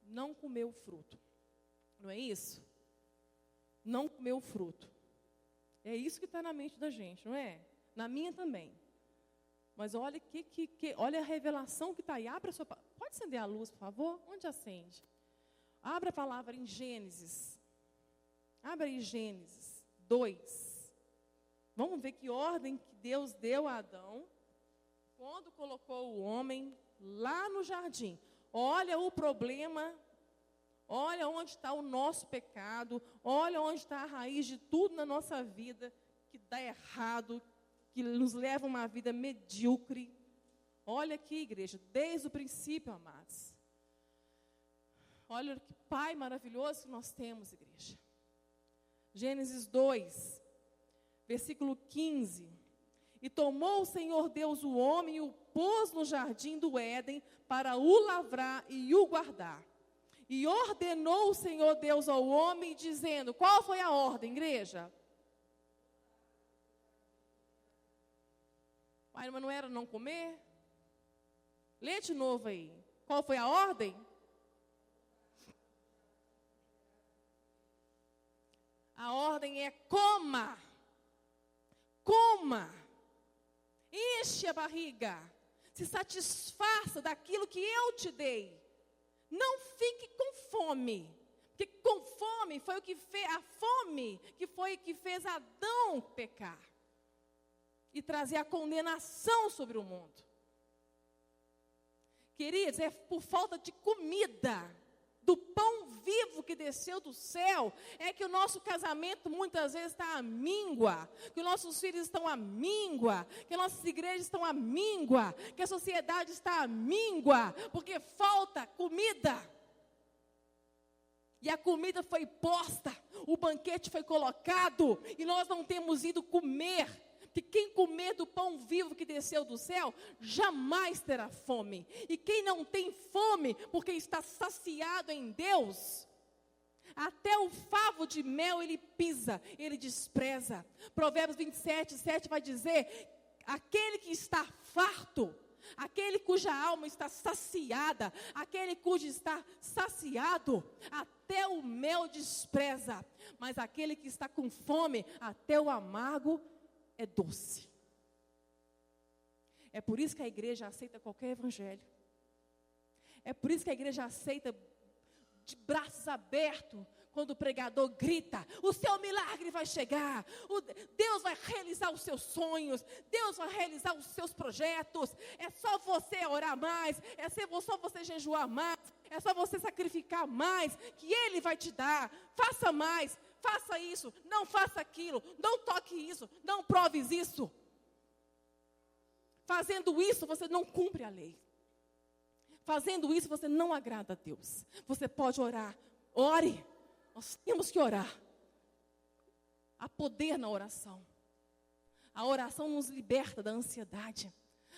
Não comer o fruto. Não é isso? Não comer o fruto. É isso que está na mente da gente, não é? Na minha também. Mas olha, olha a revelação que está aí. Abra a sua... Pode acender a luz, por favor? Onde acende? Abra a palavra em Gênesis. Abra aí Gênesis 2. Vamos ver que ordem que Deus deu a Adão quando colocou o homem lá no jardim. Olha o problema, olha onde está o nosso pecado, olha onde está a raiz de tudo na nossa vida que dá errado, que nos leva a uma vida medíocre. Olha aqui, igreja, desde o princípio, amados. Olha que Pai maravilhoso que nós temos, igreja. Gênesis 2, versículo 15. E tomou o Senhor Deus o homem e o pôs no jardim do Éden para o lavrar e o guardar. E ordenou o Senhor Deus ao homem, dizendo, qual foi a ordem, igreja? Mas não era não comer? Lê de novo aí. Qual foi a ordem? A ordem é coma. Coma. Enche a barriga. Se satisfaça daquilo que eu te dei. Não fique com fome. Porque com fome foi o que fez, a fome que foi que fez Adão pecar. E trazer a condenação sobre o mundo. Queridos, é por falta de comida, do pão vivo que desceu do céu, é que o nosso casamento muitas vezes está à míngua, que os nossos filhos estão à míngua, que as nossas igrejas estão à míngua, que a sociedade está à míngua, porque falta comida. E a comida foi posta, o banquete foi colocado, e nós não temos ido comer. Que quem comer do pão vivo que desceu do céu, jamais terá fome. E quem não tem fome, porque está saciado em Deus, até o favo de mel ele pisa, ele despreza. Provérbios 27, 7 vai dizer, aquele que está farto, aquele cuja alma está saciada, aquele cujo está saciado, até o mel despreza. Mas aquele que está com fome, até o amargo é doce. É por isso que a igreja aceita qualquer evangelho. É por isso que a igreja aceita de braços abertos quando o pregador grita, o seu milagre vai chegar, Deus vai realizar os seus sonhos, Deus vai realizar os seus projetos, é só você orar mais, é só você jejuar mais, é só você sacrificar mais, que Ele vai te dar, faça mais, faça isso, não faça aquilo, não toque isso, não proves isso. Fazendo isso, você não cumpre a lei. Fazendo isso, você não agrada a Deus. Você pode orar, ore. Nós temos que orar. Há poder na oração. A oração nos liberta da ansiedade.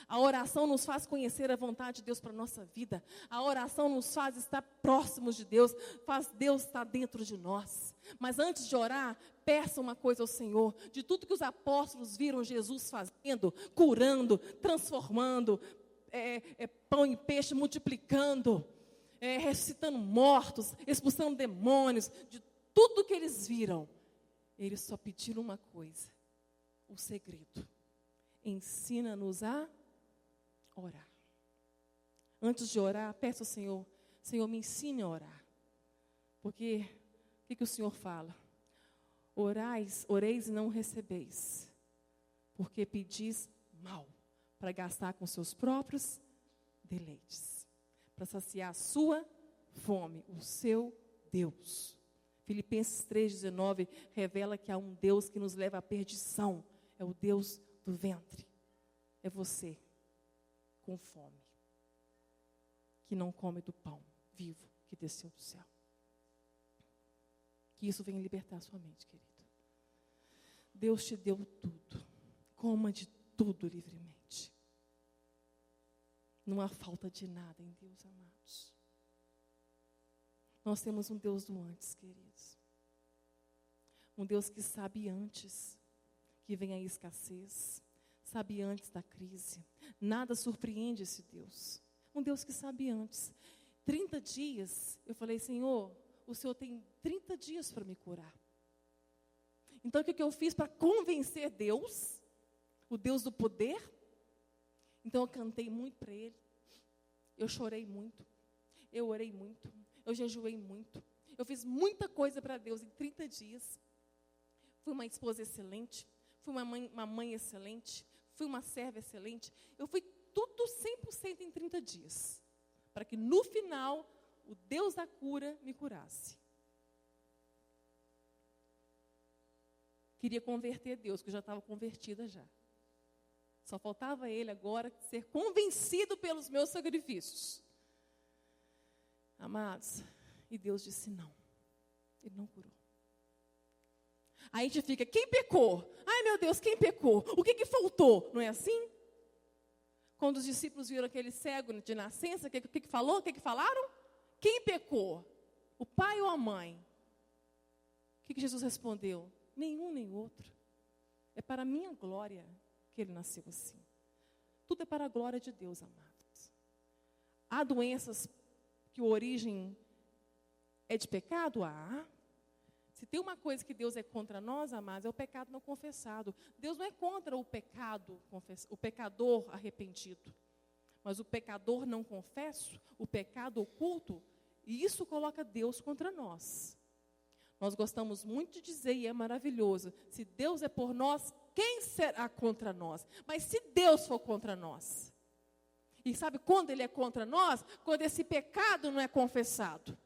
A oração nos faz conhecer a vontade de Deus para a nossa vida. A oração nos faz estar próximos de Deus. Faz Deus estar dentro de nós. Mas antes de orar, peça uma coisa ao Senhor. De tudo que os apóstolos viram Jesus fazendo, curando, transformando, pão e peixe multiplicando, ressuscitando mortos, expulsando demônios, de tudo que eles viram, eles só pediram uma coisa, o segredo: ensina-nos a orar. Antes de orar, peça ao Senhor: Senhor, me ensine a orar. Porque, o que o Senhor fala? Oreis e não recebeis, porque pedis mal, para gastar com seus próprios deleites, para saciar a sua fome, o seu Deus. Filipenses 3,19 revela que há um Deus que nos leva à perdição, é o Deus do ventre. É você, com fome, que não come do pão vivo que desceu do céu. Que isso venha libertar a sua mente, querido. Deus te deu tudo. Coma de tudo livremente. Não há falta de nada em Deus, amados. Nós temos um Deus do antes, queridos. Um Deus que sabe antes que vem a escassez. Sabe antes da crise. Nada surpreende esse Deus. Um Deus que sabe antes. 30 dias, eu falei, Senhor, o Senhor tem 30 dias para me curar. Então, o que eu fiz para convencer Deus, o Deus do poder? Então, eu cantei muito para Ele. Eu chorei muito. Eu orei muito. Eu jejuei muito. Eu fiz muita coisa para Deus em 30 dias. Fui uma esposa excelente. Fui uma mãe excelente. Fui uma serva excelente. Eu fui tudo 100% em 30 dias. Para que no final, o Deus da cura me curasse. Queria converter Deus, que eu já estava convertida já. Só faltava Ele agora ser convencido pelos meus sacrifícios. Amados, e Deus disse não. Ele não curou. Aí a gente fica, quem pecou? Ai meu Deus, quem pecou? O que faltou? Não é assim? Quando os discípulos viram aquele cego de nascença, o que falou? O que falaram? Quem pecou? O pai ou a mãe? O que Jesus respondeu? Nenhum nem outro. É para a minha glória que ele nasceu assim. Tudo é para a glória de Deus, amados. Há doenças que a origem é de pecado? Há. Se tem uma coisa que Deus é contra nós, amados, é o pecado não confessado. Deus não é contra o pecado, o pecador arrependido. Mas o pecador não confesso, o pecado oculto, e isso coloca Deus contra nós. Nós gostamos muito de dizer, e é maravilhoso, se Deus é por nós, quem será contra nós? Mas se Deus for contra nós, e sabe quando Ele é contra nós? Quando esse pecado não é confessado.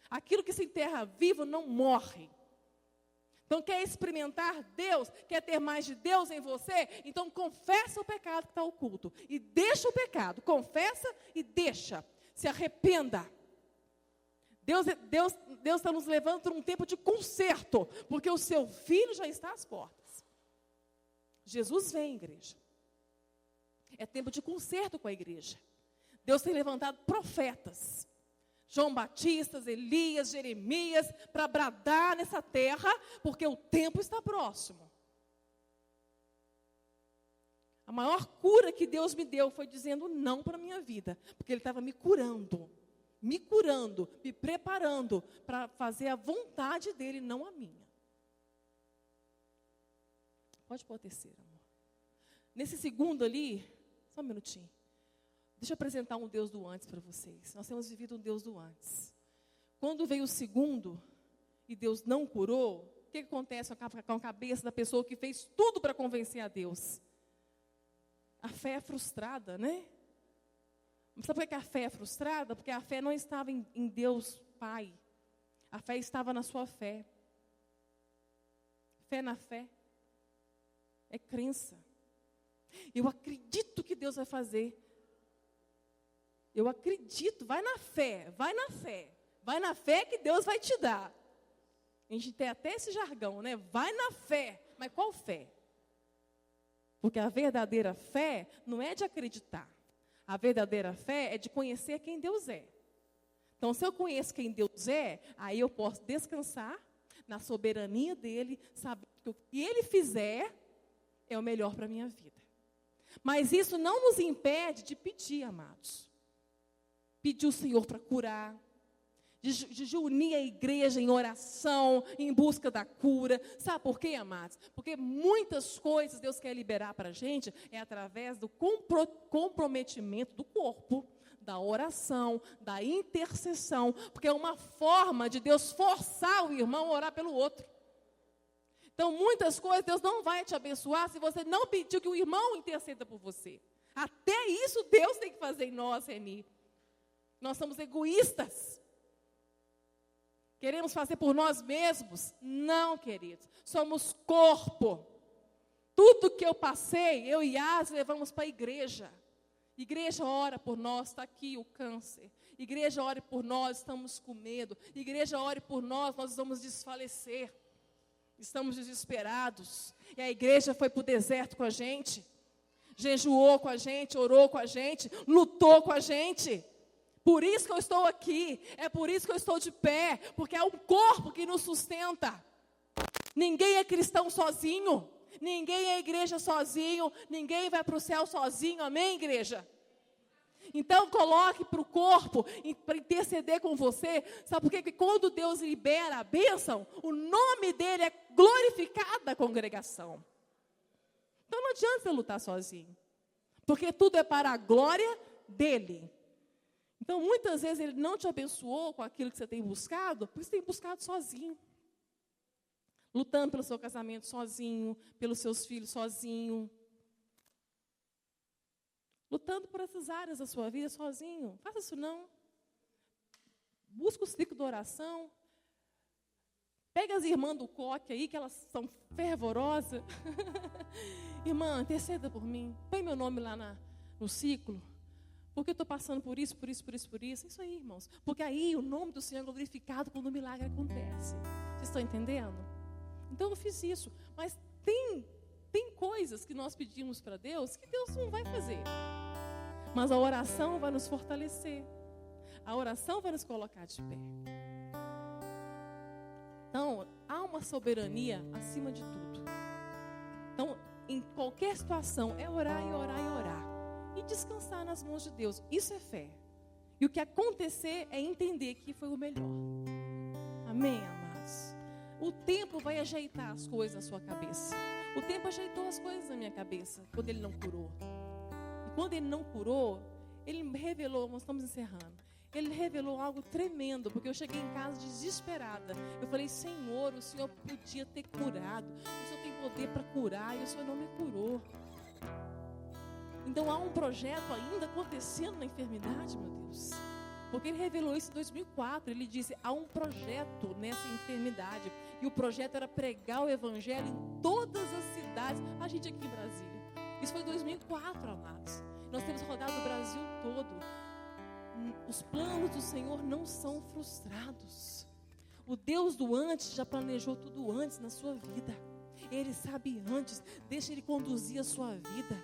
Aquilo que se enterra vivo não morre. Então quer experimentar Deus, quer ter mais de Deus em você? Então confessa o pecado que está oculto. E deixa o pecado, confessa e deixa. Se arrependa. Deus está nos levando para um tempo de conserto, porque o seu filho já está às portas. Jesus vem, igreja. É tempo de conserto com a igreja. Deus tem levantado profetas, João Batista, Elias, Jeremias, para bradar nessa terra, porque o tempo está próximo. A maior cura que Deus me deu foi dizendo não para a minha vida, porque Ele estava me curando, me preparando para fazer a vontade dEle, não a minha. Pode pôr a terceira, amor. Nesse segundo ali, só um minutinho. Deixa eu apresentar um Deus do antes para vocês. Nós temos vivido um Deus do antes. Quando veio o segundo, e Deus não curou, o que acontece com a cabeça da pessoa que fez tudo para convencer a Deus? A fé é frustrada, né? Sabe por que a fé é frustrada? Porque a fé não estava em Deus Pai. A fé estava na sua fé. Fé na fé. É crença. Eu acredito que Deus vai fazer. Eu acredito, vai na fé, vai na fé. Vai na fé que Deus vai te dar. A gente tem até esse jargão, né? Vai na fé. Mas qual fé? Porque a verdadeira fé não é de acreditar. A verdadeira fé é de conhecer quem Deus é. Então, se eu conheço quem Deus é, aí eu posso descansar na soberania dEle, saber que o que Ele fizer é o melhor para a minha vida. Mas isso não nos impede de pedir, amados. Pedir o Senhor para curar, de unir a igreja em oração, em busca da cura. Sabe por quê, amados? Porque muitas coisas Deus quer liberar para a gente é através do comprometimento do corpo, da oração, da intercessão, porque é uma forma de Deus forçar o irmão a orar pelo outro. Então, muitas coisas Deus não vai te abençoar se você não pedir que o irmão interceda por você. Até isso Deus tem que fazer em nós, Reni. Nós somos egoístas. Queremos fazer por nós mesmos? Não, queridos. Somos corpo. Tudo que eu passei, eu e As levamos para a igreja. Igreja ora por nós, está aqui o câncer. Igreja ore por nós, estamos com medo. Igreja ore por nós, nós vamos desfalecer. Estamos desesperados. E a igreja foi para o deserto com a gente. Jejuou com a gente, orou com a gente, lutou com a gente. Por isso que eu estou aqui. É por isso que eu estou de pé. Porque é um corpo que nos sustenta. Ninguém é cristão sozinho. Ninguém é igreja sozinho. Ninguém vai para o céu sozinho. Amém, igreja? Então, coloque para o corpo, para interceder com você. Sabe por quê? Porque quando Deus libera a bênção, o nome dele é glorificado na congregação. Então, não adianta você lutar sozinho. Porque tudo é para a glória dele. Então, muitas vezes, ele não te abençoou com aquilo que você tem buscado, porque você tem buscado sozinho. Lutando pelo seu casamento sozinho, pelos seus filhos sozinho. Lutando por essas áreas da sua vida sozinho. Faça isso não. Busca o ciclo da oração. Pega as irmãs do coque aí, que elas são fervorosas. Irmã, interceda por mim. Põe meu nome lá no ciclo. Porque eu estou passando por isso, por isso, por isso, por isso. Isso aí, irmãos. Porque aí o nome do Senhor é glorificado quando o milagre acontece. Vocês estão entendendo? Então eu fiz isso. Mas tem coisas que nós pedimos para Deus que Deus não vai fazer. Mas a oração vai nos fortalecer. A oração vai nos colocar de pé. Então, há uma soberania acima de tudo. Então, em qualquer situação, é orar e orar e orar. E descansar nas mãos de Deus. Isso é fé. E o que acontecer é entender que foi o melhor. Amém, amados? O tempo vai ajeitar as coisas na sua cabeça. O tempo ajeitou as coisas na minha cabeça, quando ele não curou. E quando ele não curou, ele revelou, nós estamos encerrando, ele revelou algo tremendo, porque eu cheguei em casa desesperada. Eu falei, Senhor, o Senhor podia ter curado, o Senhor tem poder para curar, e o Senhor não me curou. Então há um projeto ainda acontecendo na enfermidade, meu Deus. Porque ele revelou isso em 2004, ele disse, há um projeto nessa enfermidade. E o projeto era pregar o evangelho em todas as cidades. A gente aqui em Brasília. Isso foi em 2004, amados. Nós temos rodado o Brasil todo. Os planos do Senhor não são frustrados. O Deus do antes já planejou tudo antes na sua vida. Ele sabe antes. Deixa Ele conduzir a sua vida.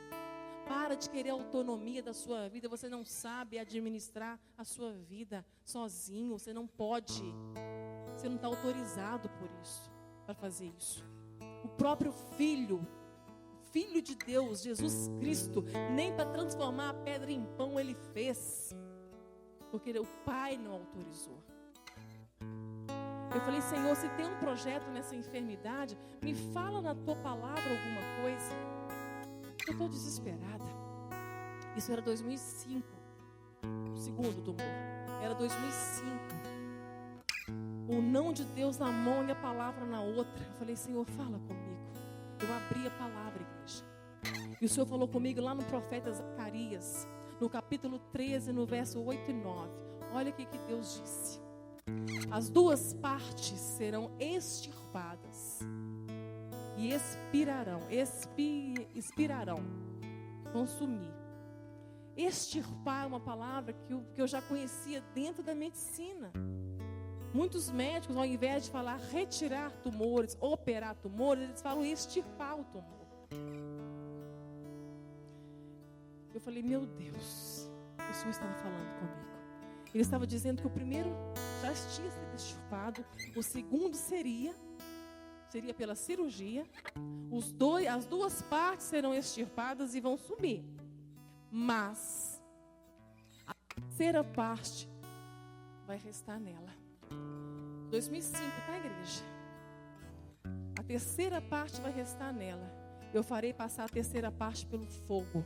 Para de querer a autonomia da sua vida. Você não sabe administrar a sua vida sozinho. Você não pode. Você não está autorizado por isso, para fazer isso. O próprio Filho de Deus, Jesus Cristo, nem para transformar a pedra em pão ele fez. Porque o Pai não autorizou. Eu falei, Senhor, se tem um projeto nessa enfermidade, me fala na tua palavra alguma coisa. Eu estou desesperada. Isso era 2005. O segundo tumor. Era 2005. O não de Deus na mão e a palavra na outra. Eu falei, Senhor, fala comigo. Eu abri a palavra, igreja. E o Senhor falou comigo lá no profeta Zacarias, no capítulo 13, no verso 8 e 9. Olha o que Deus disse. As duas partes serão extirpadas e expirarão, vão sumir. Extirpar é uma palavra que eu já conhecia dentro da medicina. Muitos médicos, ao invés de falar retirar tumores, operar tumores, eles falam extirpar o tumor. Eu falei, meu Deus, o Senhor estava falando comigo. Ele estava dizendo que o primeiro já tinha sido extirpado, o segundo seria pela cirurgia, as duas partes serão extirpadas e vão sumir. Mas a terceira parte vai restar nela. 2005, tá, igreja? A terceira parte vai restar nela. Eu farei passar a terceira parte pelo fogo.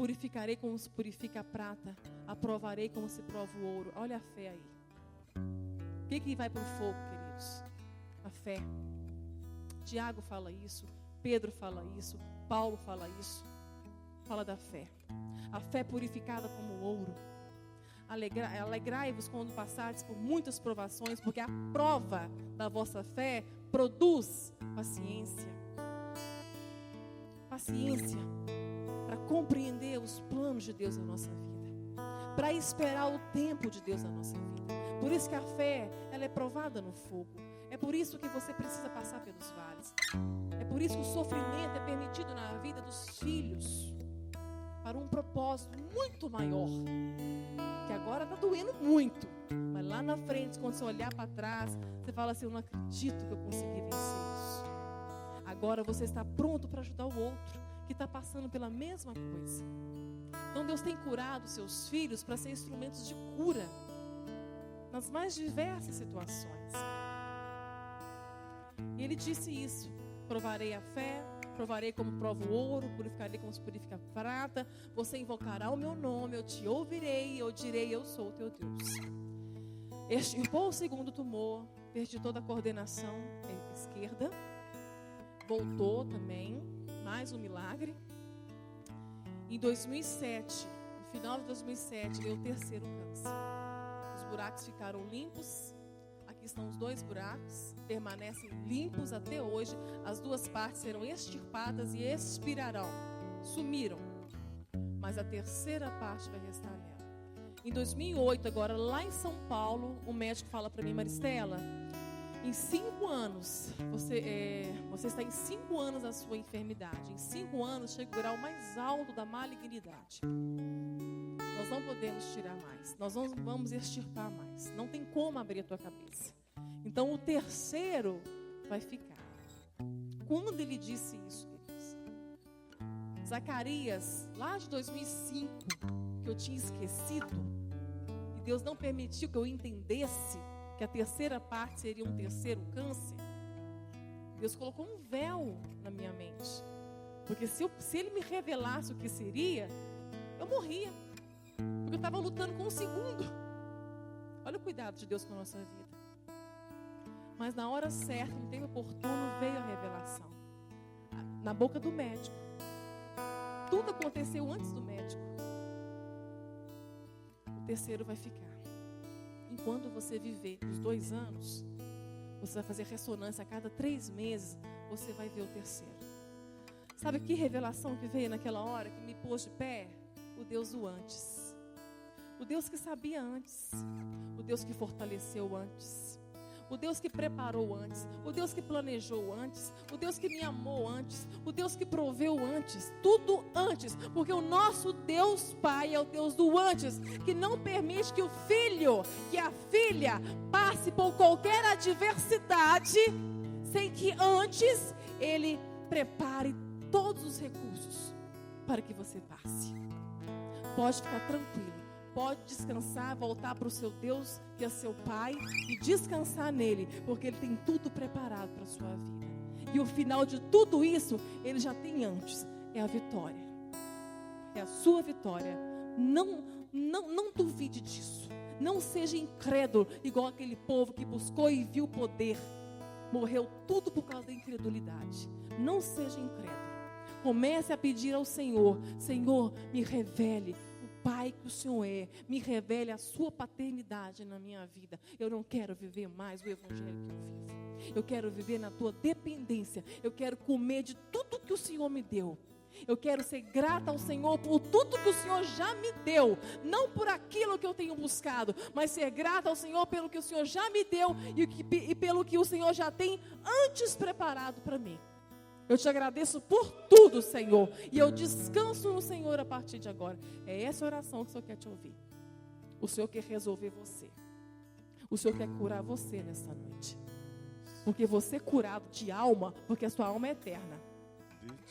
Purificarei como se purifica a prata, aprovarei como se prova o ouro. Olha a fé aí. O que vai para o fogo, queridos? A fé. Tiago fala isso, Pedro fala isso, Paulo fala isso. Fala da fé. A fé purificada como ouro. Alegrai-vos quando passardes por muitas provações, porque a prova da vossa fé produz paciência. Paciência para compreender os planos de Deus na nossa vida, para esperar o tempo de Deus na nossa vida. Por isso que a fé, ela é provada no fogo. É por isso que você precisa passar pelos vales. É por isso que o sofrimento é permitido na vida dos filhos, para um propósito muito maior, que agora está doendo muito, mas lá na frente, quando você olhar para trás, você fala assim: eu não acredito que eu consegui vencer isso. Agora você está pronto para ajudar o outro que está passando pela mesma coisa. Então Deus tem curado seus filhos para ser instrumentos de cura nas mais diversas situações. E Ele disse isso: provarei a fé, provarei como provo o ouro, purificarei como se purifica a prata. Você invocará o meu nome, eu te ouvirei, eu direi: eu sou o teu Deus. Extirpou o segundo tumor, perdi toda a coordenação esquerda, voltou também, mais um milagre. Em 2007, no final de 2007, veio o terceiro câncer. Os buracos ficaram limpos. Aqui estão os 2 buracos, permanecem limpos até hoje. As 2 partes serão extirpadas e expirarão, sumiram. Mas a terceira parte vai restar nela. Em 2008, agora lá em São Paulo, o médico fala para mim: Maristela, em 5 anos, você está em 5 anos da sua enfermidade. Em 5 anos chega o grau mais alto da malignidade. Nós não podemos tirar mais. Nós não vamos extirpar mais. Não tem como abrir a tua cabeça. Então o terceiro vai ficar. Quando ele disse isso, queridos? Zacarias, lá de 2005, que eu tinha esquecido, e Deus não permitiu que eu entendesse que a terceira parte seria um terceiro câncer. Deus colocou um véu na minha mente. Porque se ele me revelasse o que seria, eu morria. Porque eu estava lutando com o segundo. Olha o cuidado de Deus com a nossa vida. Mas na hora certa, no tempo oportuno, veio a revelação. Na boca do médico. Tudo aconteceu antes do médico. O terceiro vai ficar. Enquanto você viver os 2 anos, você vai fazer ressonância a cada 3 meses, você vai ver o terceiro. Sabe que revelação que veio naquela hora, que me pôs de pé? O Deus do antes. O Deus que sabia antes. O Deus que fortaleceu antes. O Deus que preparou antes. O Deus que planejou antes. O Deus que me amou antes. O Deus que proveu antes. Tudo antes. Porque o nosso Deus Pai é o Deus do antes, que não permite que o filho, que a filha passe por qualquer adversidade sem que antes Ele prepare todos os recursos para que você passe. Pode ficar tranquilo. Pode descansar, voltar para o seu Deus, que é seu Pai, e descansar nele, porque Ele tem tudo preparado para a sua vida. E o final de tudo isso, Ele já tem antes. É a vitória. É a sua vitória. Não duvide disso. Não seja incrédulo, igual aquele povo que buscou e viu o poder. Morreu tudo por causa da incredulidade. Não seja incrédulo. Comece a pedir ao Senhor: Senhor, me revele Pai que o Senhor é, me revele a sua paternidade na minha vida. Eu não quero viver mais o evangelho que eu vivo. Eu quero viver na tua dependência. Eu quero comer de tudo que o Senhor me deu. Eu quero ser grata ao Senhor por tudo que o Senhor já me deu. Não por aquilo que eu tenho buscado, mas ser grata ao Senhor pelo que o Senhor já me deu e pelo que o Senhor já tem antes preparado para mim. Eu te agradeço por tudo, Senhor. E eu descanso no Senhor a partir de agora. É essa oração que o Senhor quer te ouvir. O Senhor quer resolver você. O Senhor quer curar você nessa noite. Porque você é curado de alma, porque a sua alma é eterna.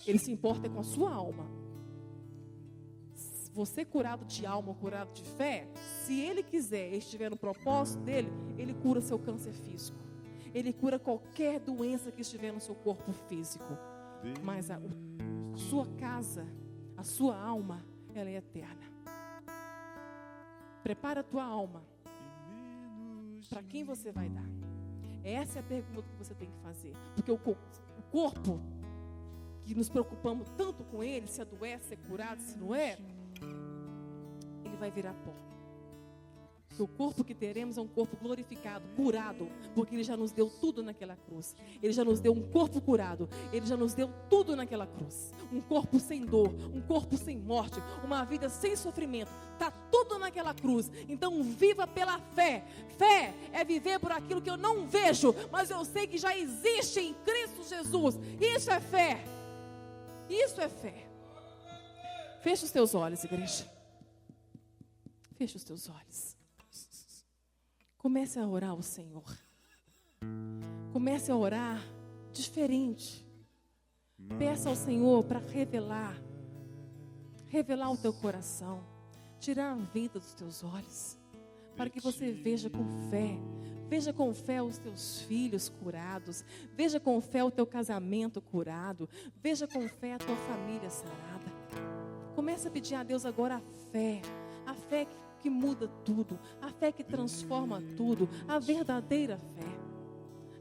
Ele se importa com a sua alma. Você curado de alma, curado de fé, se Ele quiser e estiver no propósito dEle, Ele cura seu câncer físico. Ele cura qualquer doença que estiver no seu corpo físico. Mas a sua casa, a sua alma, ela é eterna. Prepara a tua alma. Para quem você vai dar? Essa é a pergunta que você tem que fazer. Porque o corpo, que nos preocupamos tanto com ele, se adoece, se é curado, se não é, ele vai virar pó. Porque o corpo que teremos é um corpo glorificado, curado, porque ele já nos deu tudo naquela cruz. Ele já nos deu um corpo curado, ele já nos deu tudo naquela cruz. Um corpo sem dor, um corpo sem morte, uma vida sem sofrimento. Está tudo naquela cruz. Então viva pela fé. Fé é viver por aquilo que eu não vejo, mas eu sei que já existe em Cristo Jesus. Isso é fé. Isso é fé. Fecha os teus olhos, igreja. Fecha os teus olhos. Comece a orar ao Senhor. Comece a orar diferente. Peça ao Senhor para revelar o teu coração, tirar a vida dos teus olhos, para que você veja com fé. Veja com fé os teus filhos curados. Veja com fé o teu casamento curado. Veja com fé a tua família sarada. Comece a pedir a Deus agora a fé que muda tudo, a fé que transforma tudo, a verdadeira fé.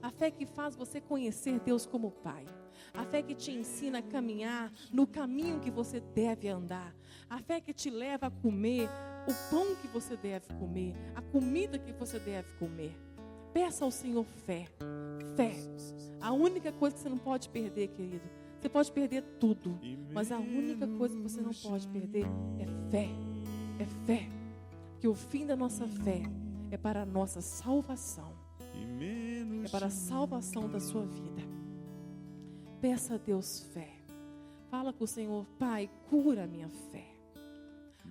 A fé que faz você conhecer Deus como Pai. A fé que te ensina a caminhar no caminho que você deve andar. A fé que te leva a comer o pão que você deve comer, a comida que você deve comer. Peça ao Senhor fé. Fé. A única coisa que você não pode perder, querido. Você pode perder tudo, mas a única coisa que você não pode perder é fé. É fé. Que o fim da nossa fé é para a nossa salvação. É para a salvação da sua vida. Peça a Deus fé. Fala com o Senhor: Pai, cura a minha fé.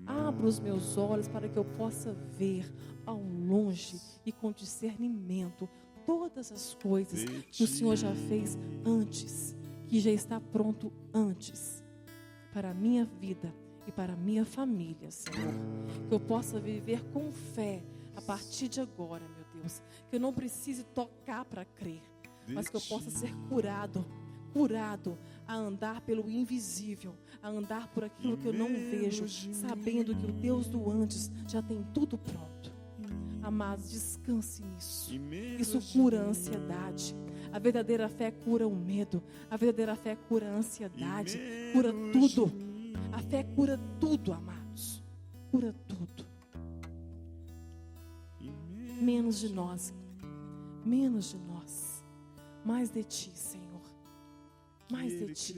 Abra os meus olhos para que eu possa ver ao longe e com discernimento todas as coisas que o Senhor já fez antes, que já está pronto antes para a minha vida e para a minha família, Senhor. Que eu possa viver com fé a partir de agora, meu Deus. Que eu não precise tocar para crer, mas que eu possa ser curado a andar pelo invisível, a andar por aquilo que eu não vejo, sabendo que o Deus do antes já tem tudo pronto. Amados, descanse nisso. Isso cura a ansiedade. A verdadeira fé cura o medo. A verdadeira fé cura a ansiedade. Cura tudo. A fé cura tudo, amados. Cura tudo. Menos de nós. Menos de nós. Mais de ti, Senhor. Mais de ti.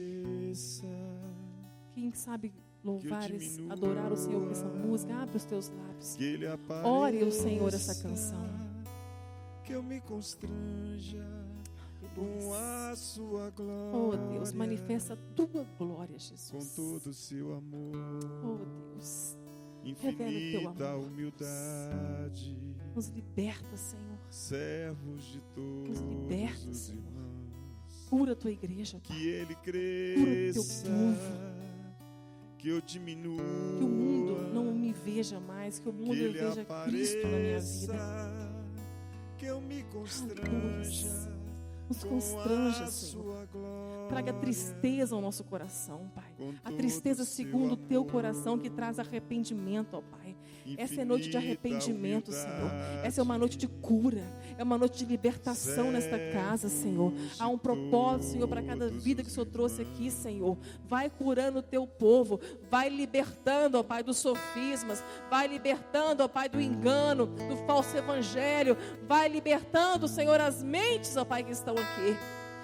Quem sabe louvar, adorar o Senhor com essa música, abre os teus lábios. Ore ao Senhor essa canção. Que eu me constranja com a sua glória. Oh Deus, manifesta a tua glória, Jesus. Com todo o seu amor. Oh Deus, revela o teu amor. Humildade. Nos liberta, Senhor. Servos de todos. Nos liberta, Senhor. Irmãos. Cura a tua igreja, Pai. Que ele cresça. Cura o teu povo. Que eu diminua. Que o mundo não me veja mais. Que o mundo veja Cristo na minha vida. Que eu me constranja. Nos constranja, Senhor. Traga tristeza ao nosso coração, Pai. A tristeza segundo o teu coração, que traz arrependimento, ó Pai. Essa é noite de arrependimento, Senhor. Essa é uma noite de cura. É uma noite de libertação nesta casa, Senhor. Há um propósito, Senhor, para cada vida que o Senhor trouxe aqui, Senhor. Vai curando o teu povo. Vai libertando, ó Pai, dos sofismas. Vai libertando, ó Pai, do engano, do falso evangelho. Vai libertando, Senhor, as mentes, ó Pai, que estão aqui.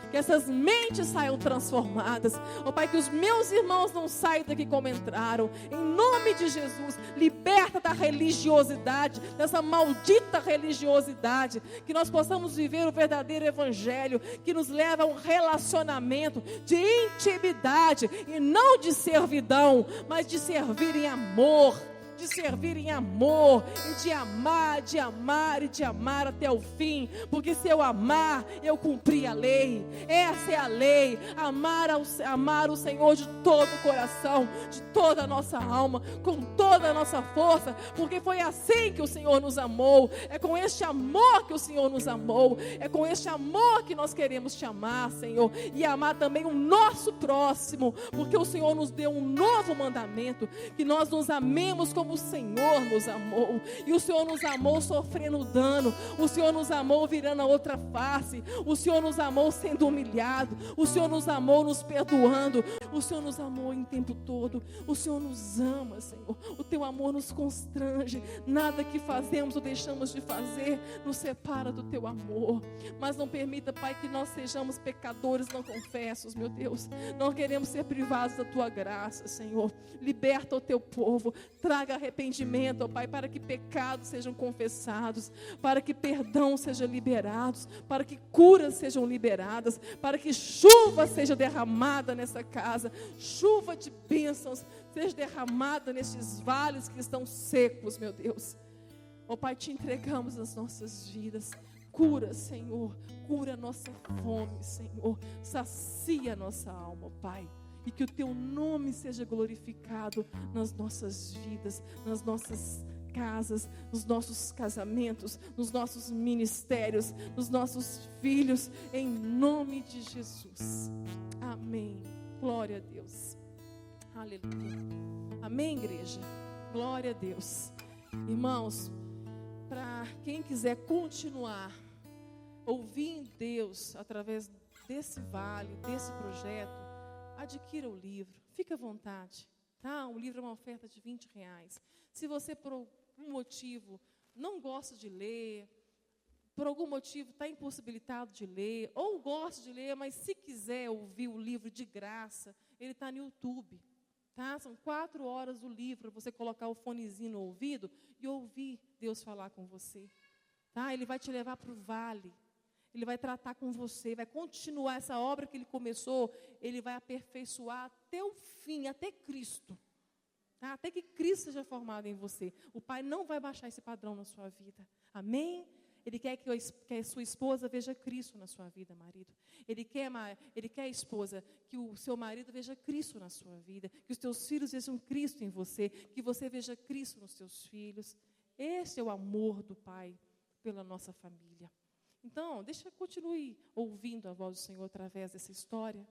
Que essas mentes saiam transformadas. Ó Pai, que os meus irmãos não saiam daqui como entraram. Em nome de Jesus, liberta da religiosidade, dessa maldita religiosidade. Que nós possamos viver o verdadeiro evangelho, que nos leva a um relacionamento de intimidade e não de servidão, mas de servir em amor, de servir em amor, e de amar, de amar e de amar até o fim, porque se eu amar, eu cumpri a lei. Essa é a lei, amar o Senhor de todo o coração, de toda a nossa alma, com toda a nossa força, porque foi assim que o Senhor nos amou. É com este amor que o Senhor nos amou, é com este amor que nós queremos te amar, Senhor, e amar também o nosso próximo, porque o Senhor nos deu um novo mandamento, que nós nos amemos como o Senhor nos amou. E o Senhor nos amou sofrendo dano, o Senhor nos amou virando a outra face, o Senhor nos amou sendo humilhado, o Senhor nos amou nos perdoando, o Senhor nos amou em tempo todo, o Senhor nos ama, Senhor. O teu amor nos constrange, nada que fazemos ou deixamos de fazer nos separa do teu amor. Mas não permita, Pai, que nós sejamos pecadores não confessos, meu Deus. Não queremos ser privados da tua graça, Senhor. Liberta o teu povo, traga arrependimento, ó Pai, para que pecados sejam confessados, para que perdão seja liberados, para que curas sejam liberadas, para que chuva seja derramada nessa casa, chuva de bênçãos seja derramada nesses vales que estão secos, meu Deus. Ó Pai, te entregamos as nossas vidas. Cura, Senhor, cura a nossa fome, Senhor, sacia a nossa alma, Pai, e que o teu nome seja glorificado nas nossas vidas, nas nossas casas, nos nossos casamentos, nos nossos ministérios, nos nossos filhos, em nome de Jesus. Amém. Glória a Deus. Aleluia. Amém, igreja? Glória a Deus. Irmãos, para quem quiser continuar ouvindo Deus através desse vale, desse projeto, adquira o livro, fique à vontade, tá? Um livro é uma oferta de R$20. Se você por algum motivo não gosta de ler, por algum motivo está impossibilitado de ler, ou gosta de ler, mas se quiser ouvir o livro de graça, ele está no YouTube, tá? São 4 horas do livro, você colocar o fonezinho no ouvido e ouvir Deus falar com você, tá? Ele vai te levar para o vale, ele vai tratar com você, vai continuar essa obra que ele começou, ele vai aperfeiçoar até o fim, até Cristo, tá? Até que Cristo seja formado em você. O Pai não vai baixar esse padrão na sua vida, amém? Ele quer que a sua esposa veja Cristo na sua vida, marido. Ele quer, esposa, que o seu marido veja Cristo na sua vida, que os teus filhos vejam Cristo em você, que você veja Cristo nos teus filhos. Esse é o amor do Pai pela nossa família. Então, continue ouvindo a voz do Senhor através dessa história.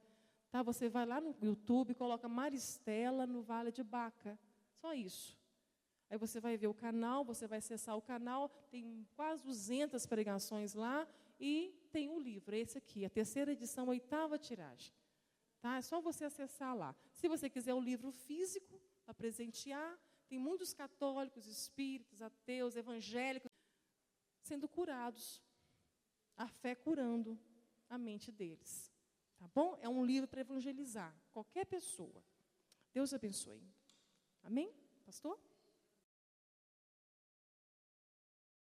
Tá? Você vai lá no YouTube, coloca Maristela no Vale de Baca. Só isso. Aí você vai ver o canal, você vai acessar o canal, tem quase 200 pregações lá e tem um livro, esse aqui, a 3ª edição, 8ª tiragem. Tá? É só você acessar lá. Se você quiser o livro físico para presentear, tem muitos católicos, espíritas, ateus, evangélicos, sendo curados. A fé curando a mente deles. Tá bom? É um livro para evangelizar qualquer pessoa. Deus abençoe. Amém, pastor?